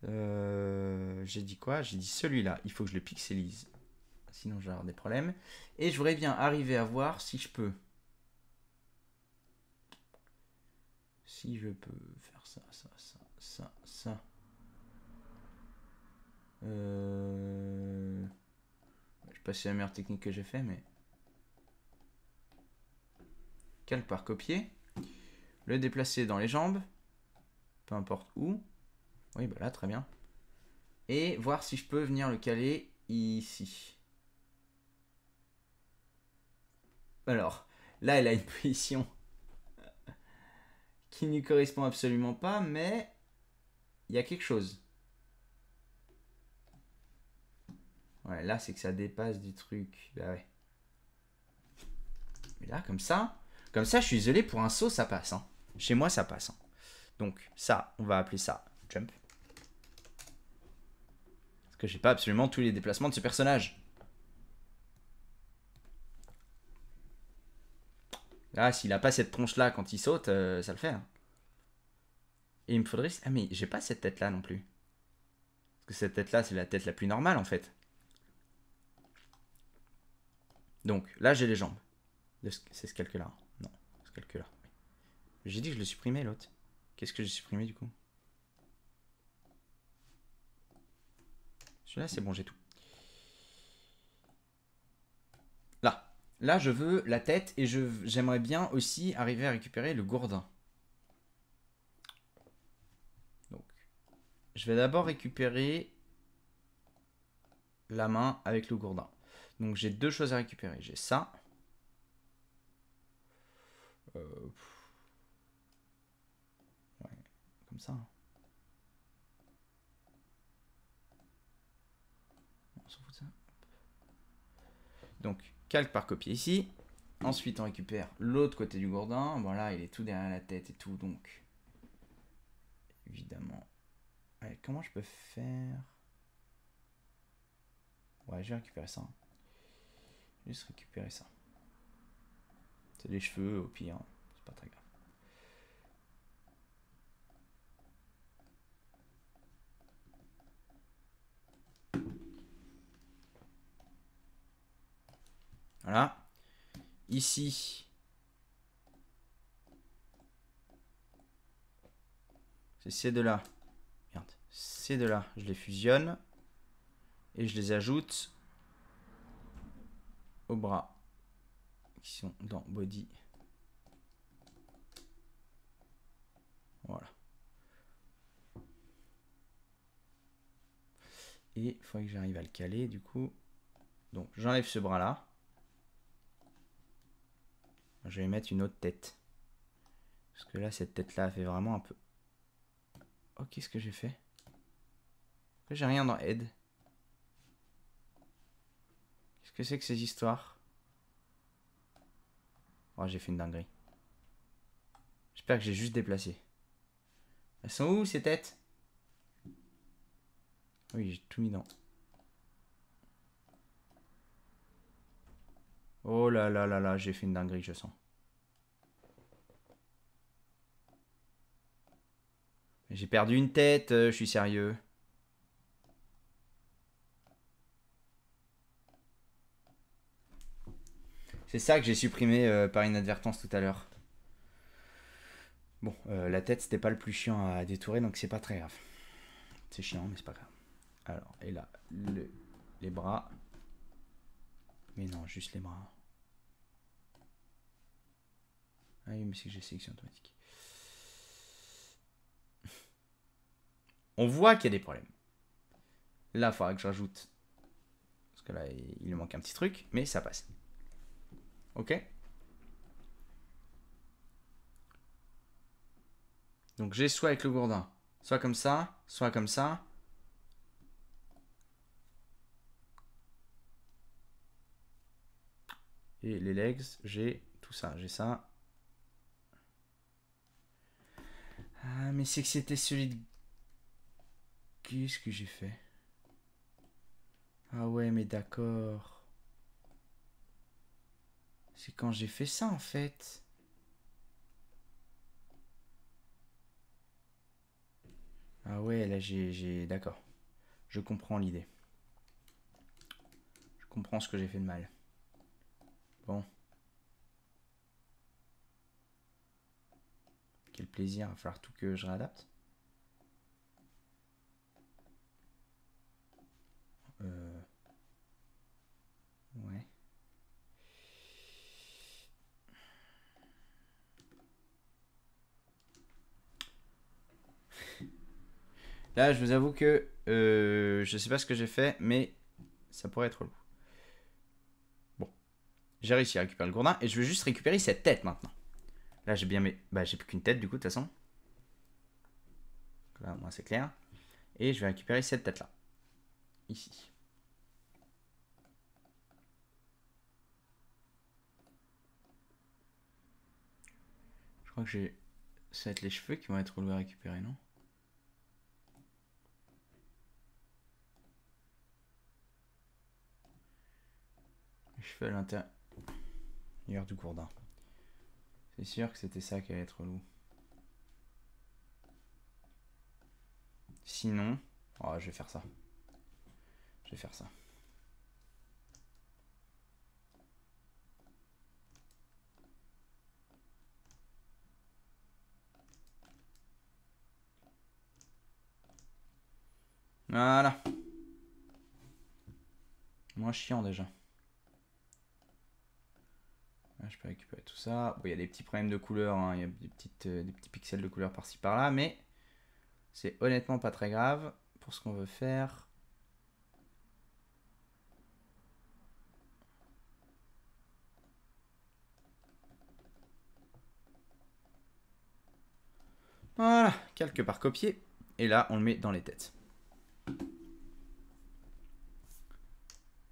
J'ai dit quoi? J'ai dit celui-là. Il faut que je le pixelise. Sinon, je vais avoir des problèmes. Et je voudrais bien arriver à voir si je peux... Si je peux faire ça. Je sais pas si c'est la meilleure technique que j'ai fait, mais... Calque par copier. Le déplacer dans les jambes. Peu importe où. Oui, bah là, très bien. Et voir si je peux venir le caler ici. Alors, là, elle a une position qui ne lui correspond absolument pas, mais il y a quelque chose. Ouais, là, c'est que ça dépasse du truc. Bah ouais. Mais là, comme ça, je suis désolé, pour un saut, ça passe. Hein. Chez moi, ça passe. Hein. Donc, ça, on va appeler ça jump. Parce que j'ai pas absolument tous les déplacements de ce personnage. Là, s'il a pas cette tronche-là quand il saute, ça le fait. Hein. Et il me faudrait... Ah, mais j'ai pas cette tête-là non plus. Parce que cette tête-là, c'est la tête la plus normale, en fait. Donc, là, j'ai les jambes. C'est ce calque-là. Non. Calque là. J'ai dit que je le supprimais l'autre. Qu'est-ce que j'ai supprimé du coup? Celui-là c'est bon, j'ai tout. Là. Là je veux la tête et j'aimerais bien aussi arriver à récupérer le gourdin. Donc je vais d'abord récupérer la main avec le gourdin. Donc j'ai deux choses à récupérer. J'ai ça. Ouais, comme ça. On s'en fout de ça. Donc calque par copier ici. Ensuite on récupère l'autre côté du gourdin. Voilà, il est tout derrière la tête et tout. Donc évidemment. Allez, comment je peux faire? Ouais, je vais récupérer ça. Juste récupérer ça. C'est des cheveux au pire. C'est pas très grave. Voilà. Ici. C'est ces deux-là. Merde. Ces deux-là, je les fusionne. Et je les ajoute aux bras. Qui sont dans body. Voilà. Et il faudrait que j'arrive à le caler du coup. Donc j'enlève ce bras là. Je vais mettre une autre tête. Parce que là cette tête là fait vraiment un peu... Oh, qu'est-ce que j'ai fait? J'ai rien dans aide. Qu'est-ce que c'est que ces histoires? Oh, j'ai fait une dinguerie. J'espère que j'ai juste déplacé. Elles sont où ces têtes? Oui, j'ai tout mis dans. Oh là là là là, j'ai fait une dinguerie, je sens. J'ai perdu une tête, je suis sérieux. C'est ça que j'ai supprimé par inadvertance tout à l'heure. Bon, la tête c'était pas le plus chiant à détourer, donc c'est pas très grave. C'est chiant, mais c'est pas grave. Alors, et là, les bras. Mais non, juste les bras. Ah oui, mais c'est que j'ai sélection automatique. On voit qu'il y a des problèmes. Là, il faudra que je rajoute. Parce que là, il manque un petit truc, mais ça passe. Ok? Donc j'ai soit avec le gourdin, soit comme ça, soit comme ça. Et les legs, j'ai tout ça, j'ai ça. Ah, mais c'est que c'était celui de... Qu'est-ce que j'ai fait? Ah ouais, mais d'accord. C'est quand j'ai fait ça, en fait. Ah ouais, là, j'ai... D'accord. Je comprends l'idée. Je comprends ce que j'ai fait de mal. Bon. Quel plaisir, il va falloir tout que je réadapte. Ouais. Là, je vous avoue que je sais pas ce que j'ai fait, mais ça pourrait être lourd. Bon. J'ai réussi à récupérer le gourdin et je vais juste récupérer cette tête maintenant. Là, j'ai bien mes... Bah, j'ai plus qu'une tête du coup, de toute façon. Là, moi, c'est clair. Et je vais récupérer cette tête-là. Ici. Je crois que j'ai... Ça va être les cheveux qui vont être relevés à récupérer, non? Les cheveux à l'intérieur du gourdin. C'est sûr que c'était ça qui allait être relou. Sinon... Oh, je vais faire ça. Je vais faire ça. Voilà. Moins chiant déjà. Là, je peux récupérer tout ça. Bon, il y a des petits problèmes de couleur, hein. Il y a des petits pixels de couleur par-ci par-là, mais c'est honnêtement pas très grave pour ce qu'on veut faire. Voilà, calque par copier. Et là, on le met dans les têtes.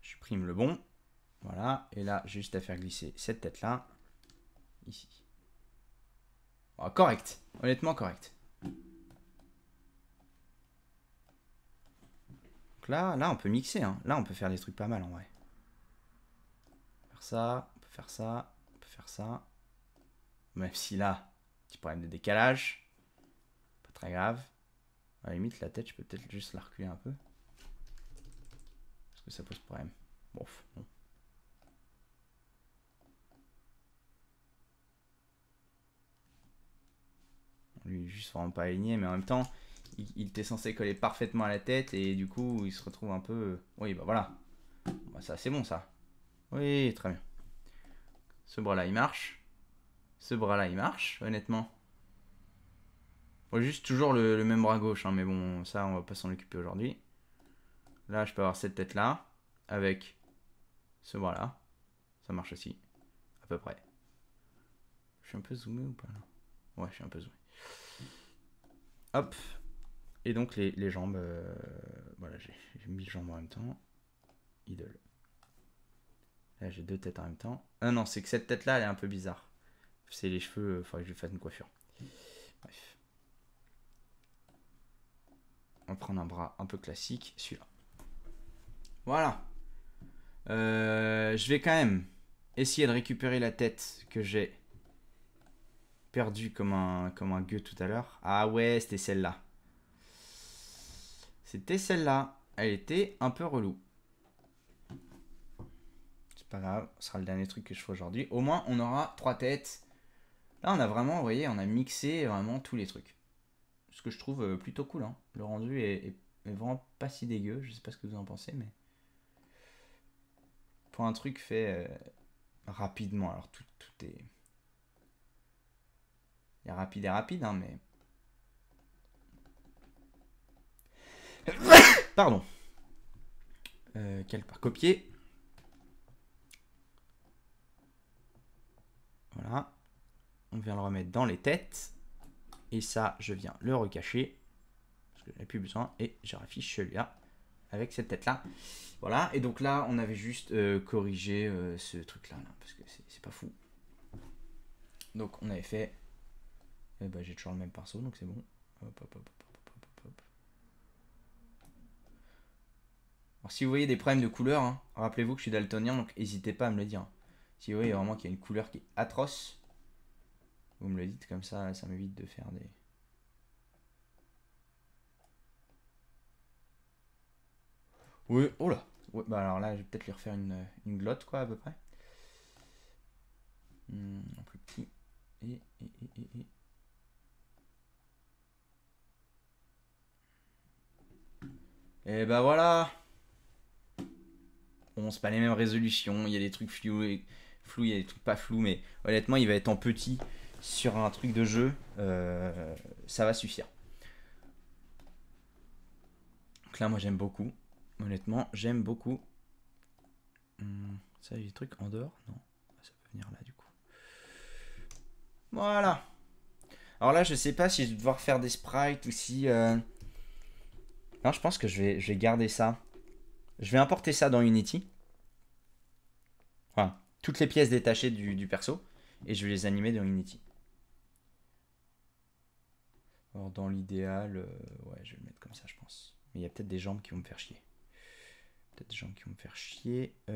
Je supprime le bon. Voilà, et là, j'ai juste à faire glisser cette tête-là. Ici. Oh, correct, honnêtement correct. Donc là, on peut mixer. Hein. Là, on peut faire des trucs pas mal en vrai. Faire ça, on peut faire ça, on peut faire ça. Même si là, petit problème de décalage. Pas très grave. À la limite, la tête, je peux peut-être juste la reculer un peu. Parce que ça pose problème. Bon. Lui, il est juste vraiment pas aligné, mais en même temps, il était censé coller parfaitement à la tête et du coup, il se retrouve un peu. Oui, bah voilà. Bah, ça, c'est bon ça. Oui, très bien. Ce bras-là, il marche. Ce bras-là, il marche, honnêtement. Bon, juste toujours le même bras gauche, hein, mais bon, ça, on va pas s'en occuper aujourd'hui. Là, je peux avoir cette tête-là, avec ce bras-là. Ça marche aussi, à peu près. Je suis un peu zoomé ou pas là? Ouais, je suis un peu zoomé. Hop. Et donc, les jambes... voilà, j'ai mis les jambes en même temps. Idole. Là, j'ai deux têtes en même temps. Ah non, c'est que cette tête-là, elle est un peu bizarre. C'est les cheveux, il faudrait que je lui fasse une coiffure. Bref. On va prendre un bras un peu classique, celui-là. Voilà. Je vais quand même essayer de récupérer la tête que j'ai perdue comme un gueux tout à l'heure. Ah ouais, c'était celle-là. C'était celle-là. Elle était un peu relou. C'est pas grave, ce sera le dernier truc que je fais aujourd'hui. Au moins, on aura 3 têtes. Là, on a vraiment, vous voyez, on a mixé vraiment tous les trucs. Ce que je trouve plutôt cool. Hein. Le rendu est vraiment pas si dégueu. Je sais pas ce que vous en pensez, mais... Pour un truc fait rapidement. Alors, tout est... Il y a rapide et rapide, hein, mais... Pardon. Quelque part copier. Voilà. On vient le remettre dans les têtes. Et ça, je viens le recacher. Parce que j'en ai plus besoin. Et je raffiche celui-là. Avec cette tête-là. Voilà. Et donc là, on avait juste corrigé ce truc-là. Là, parce que c'est pas fou. Donc, on avait fait... bah, j'ai toujours le même pinceau, donc c'est bon. Hop, hop, hop, hop, hop, hop. Alors, si vous voyez des problèmes de couleur, hein, rappelez-vous que je suis daltonien, donc n'hésitez pas à me le dire. Si vous voyez vraiment qu'il y a une couleur qui est atroce, vous me le dites, comme ça m'évite de faire des... Oui, oh là ouais, bah alors là, je vais peut-être lui refaire une glotte, quoi, à peu près. Un plus petit. Et bah voilà. Bon, c'est pas les mêmes résolutions, il y a des trucs flous, il y a des trucs pas flous, mais honnêtement, il va être en petit sur un truc de jeu, ça va suffire. Donc là, moi, j'aime beaucoup. Honnêtement, j'aime beaucoup. Ça, il y a des trucs en dehors? Non, ça peut venir là, du coup. Voilà. Alors là, je sais pas si je vais devoir faire des sprites ou si... Non, je pense que je vais garder ça. Je vais importer ça dans Unity. Enfin, toutes les pièces détachées du perso. Et je vais les animer dans Unity. Alors dans l'idéal, ouais, je vais le mettre comme ça, je pense. Mais il y a peut-être des jambes qui vont me faire chier. Peut-être des jambes qui vont me faire chier. Ça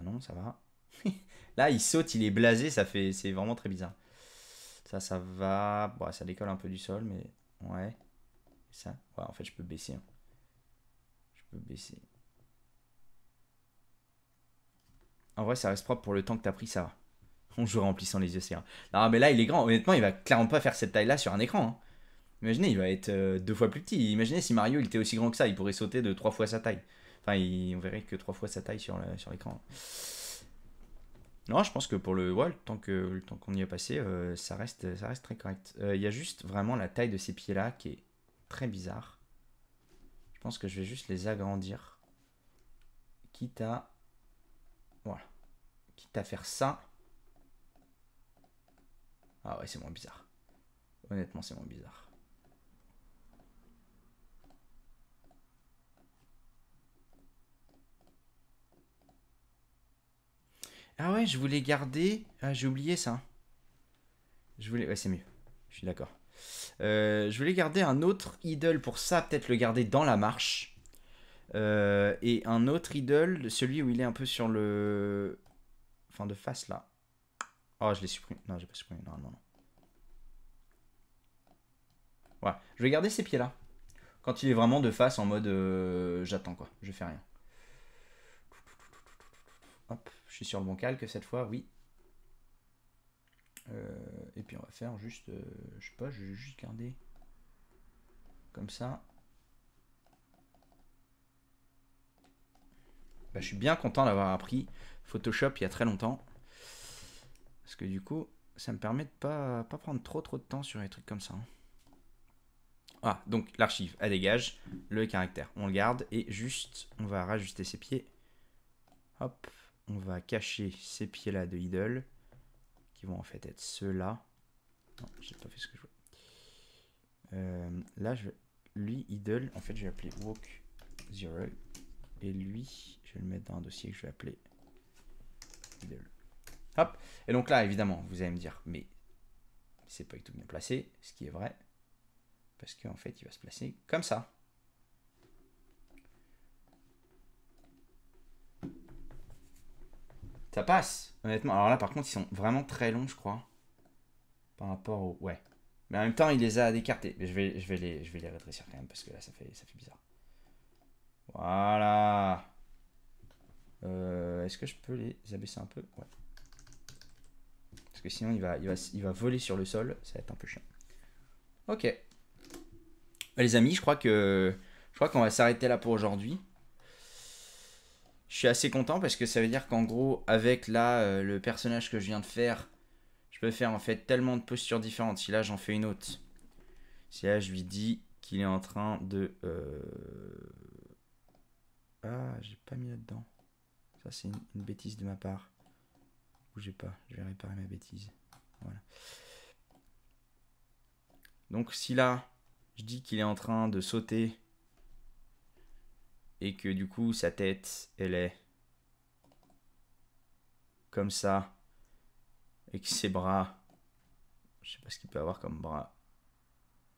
non, ça va. Là, il saute, il est blasé, c'est vraiment très bizarre. Ça va. Bon, ça décolle un peu du sol, mais ouais. Ça, ouais, en fait, je peux baisser. Hein. Je peux baisser. En vrai, ça reste propre pour le temps que t'as pris, ça va. On joue remplissant les yeux, c'est vrai. Non, mais là, il est grand. Honnêtement, il va clairement pas faire cette taille-là sur un écran. Hein. Imaginez, il va être 2 fois plus petit. Imaginez si Mario il était aussi grand que ça, il pourrait sauter de 3 fois sa taille. Enfin, on verrait que 3 fois sa taille sur l'écran. Non, je pense que pour le temps qu'on y a passé, ça reste très correct. Il y a juste vraiment la taille de ces pieds-là qui est très bizarre. Je pense que je vais juste les agrandir. Quitte à... Voilà. Quitte à faire ça. Ah ouais, c'est moins bizarre. Honnêtement, c'est moins bizarre. Ah ouais, je voulais garder... Ah, j'ai oublié ça. Ouais, c'est mieux. Je suis d'accord. Je voulais garder un autre idole pour ça, peut-être le garder dans la marche. Et un autre idole, celui où il est un peu sur le... Enfin, de face là. Oh, je l'ai supprimé. Non, j'ai pas supprimé. Non, non, non. Voilà. Je vais garder ces pieds-là. Quand il est vraiment de face, en mode j'attends quoi. Je fais rien. Hop, je suis sur le bon calque cette fois, oui. Et puis on va faire juste... je sais pas, je vais juste garder... Comme ça. Bah, je suis bien content d'avoir appris Photoshop il y a très longtemps. Parce que du coup, ça me permet de pas prendre trop de temps sur les trucs comme ça. Ah, donc l'archive, elle dégage. Le caractère, on le garde. Et juste, on va rajuster ses pieds. Hop, on va cacher ces pieds-là de idle. Qui vont en fait être ceux-là. Non, j'ai pas fait ce que je veux. Là, lui, idle, en fait, je vais appeler walk 0. Et lui, je vais le mettre dans un dossier que je vais appeler idle. Hop. Et donc là, évidemment, vous allez me dire, mais c'est pas du tout bien placé, ce qui est vrai. Parce qu'en fait, il va se placer comme ça. Ça passe, honnêtement. Alors là, par contre, ils sont vraiment très longs, je crois. Par rapport au... Ouais. Mais en même temps, il les a écartés. Mais je vais les rétrécir quand même, parce que là, ça fait bizarre. Voilà. Est-ce que je peux les abaisser un peu? Ouais. Parce que sinon, il va voler sur le sol. Ça va être un peu chiant. Ok. Bah, les amis, je crois qu'on va s'arrêter là pour aujourd'hui. Je suis assez content parce que ça veut dire qu'en gros, avec là, le personnage que je viens de faire, je peux faire en fait tellement de postures différentes. Si là, j'en fais une autre. Si là, je lui dis qu'il est en train de... Ah, j'ai pas mis là-dedans. Ça, c'est une bêtise de ma part. Bougez pas, je vais réparer ma bêtise. Voilà. Donc si là, je dis qu'il est en train de sauter et que du coup, sa tête, elle est comme ça et que ses bras, je sais pas ce qu'il peut avoir comme bras.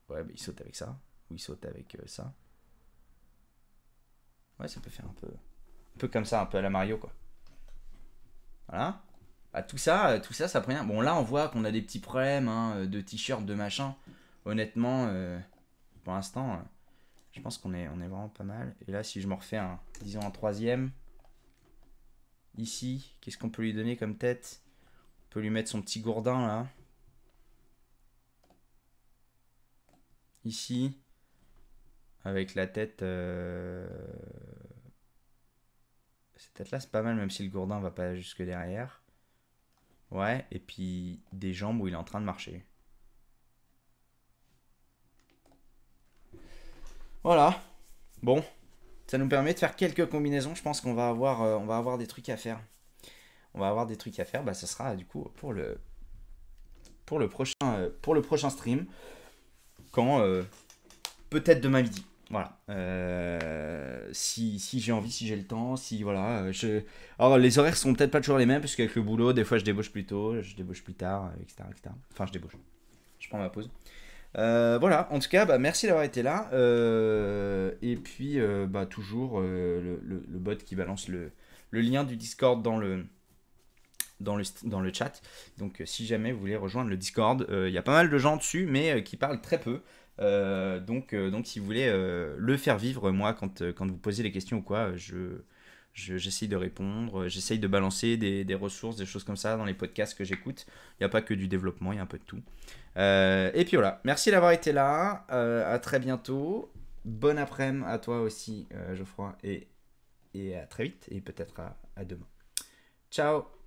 Ouais, bah, il saute avec ça. Ou il saute avec ça. Ouais, ça peut faire un peu comme ça, un peu à la Mario, quoi. Voilà. Bah, tout ça, ça prend rien. Bon, là, on voit qu'on a des petits problèmes hein, de t-shirt, de machin. Honnêtement, pour l'instant, je pense qu'on est vraiment pas mal. Et là, si je me refais disons un troisième, ici, qu'est-ce qu'on peut lui donner comme tête? On peut lui mettre son petit gourdin, là. Ici, avec la tête... Cette tête-là, c'est pas mal, même si le gourdin va pas jusque derrière. Ouais, et puis des jambes où il est en train de marcher. Voilà. Bon, ça nous permet de faire quelques combinaisons. Je pense qu'on va avoir des trucs à faire. On va avoir des trucs à faire. Bah, ça sera du coup pour le prochain stream. Quand peut-être demain midi. Voilà. Si j'ai envie, si j'ai le temps, si voilà. Alors les horaires sont peut-être pas toujours les mêmes parce qu'avec le boulot, des fois je débauche plus tôt, je débauche plus tard, etc., etc. Enfin, je débauche. Je prends ma pause. Voilà, en tout cas, bah, merci d'avoir été là. Et puis, bah, toujours le bot qui balance le lien du Discord dans le chat. Donc, si jamais vous voulez rejoindre le Discord, il y a pas mal de gens dessus, mais qui parlent très peu. Donc, si vous voulez le faire vivre, moi, quand vous posez des questions ou quoi, je j'essaye de répondre, j'essaye de balancer des ressources, des choses comme ça dans les podcasts que j'écoute. Il n'y a pas que du développement, il y a un peu de tout. Et puis voilà, merci d'avoir été là, à très bientôt. Bon après-midi à toi aussi, Geoffroy, et à très vite, et peut-être à demain. Ciao!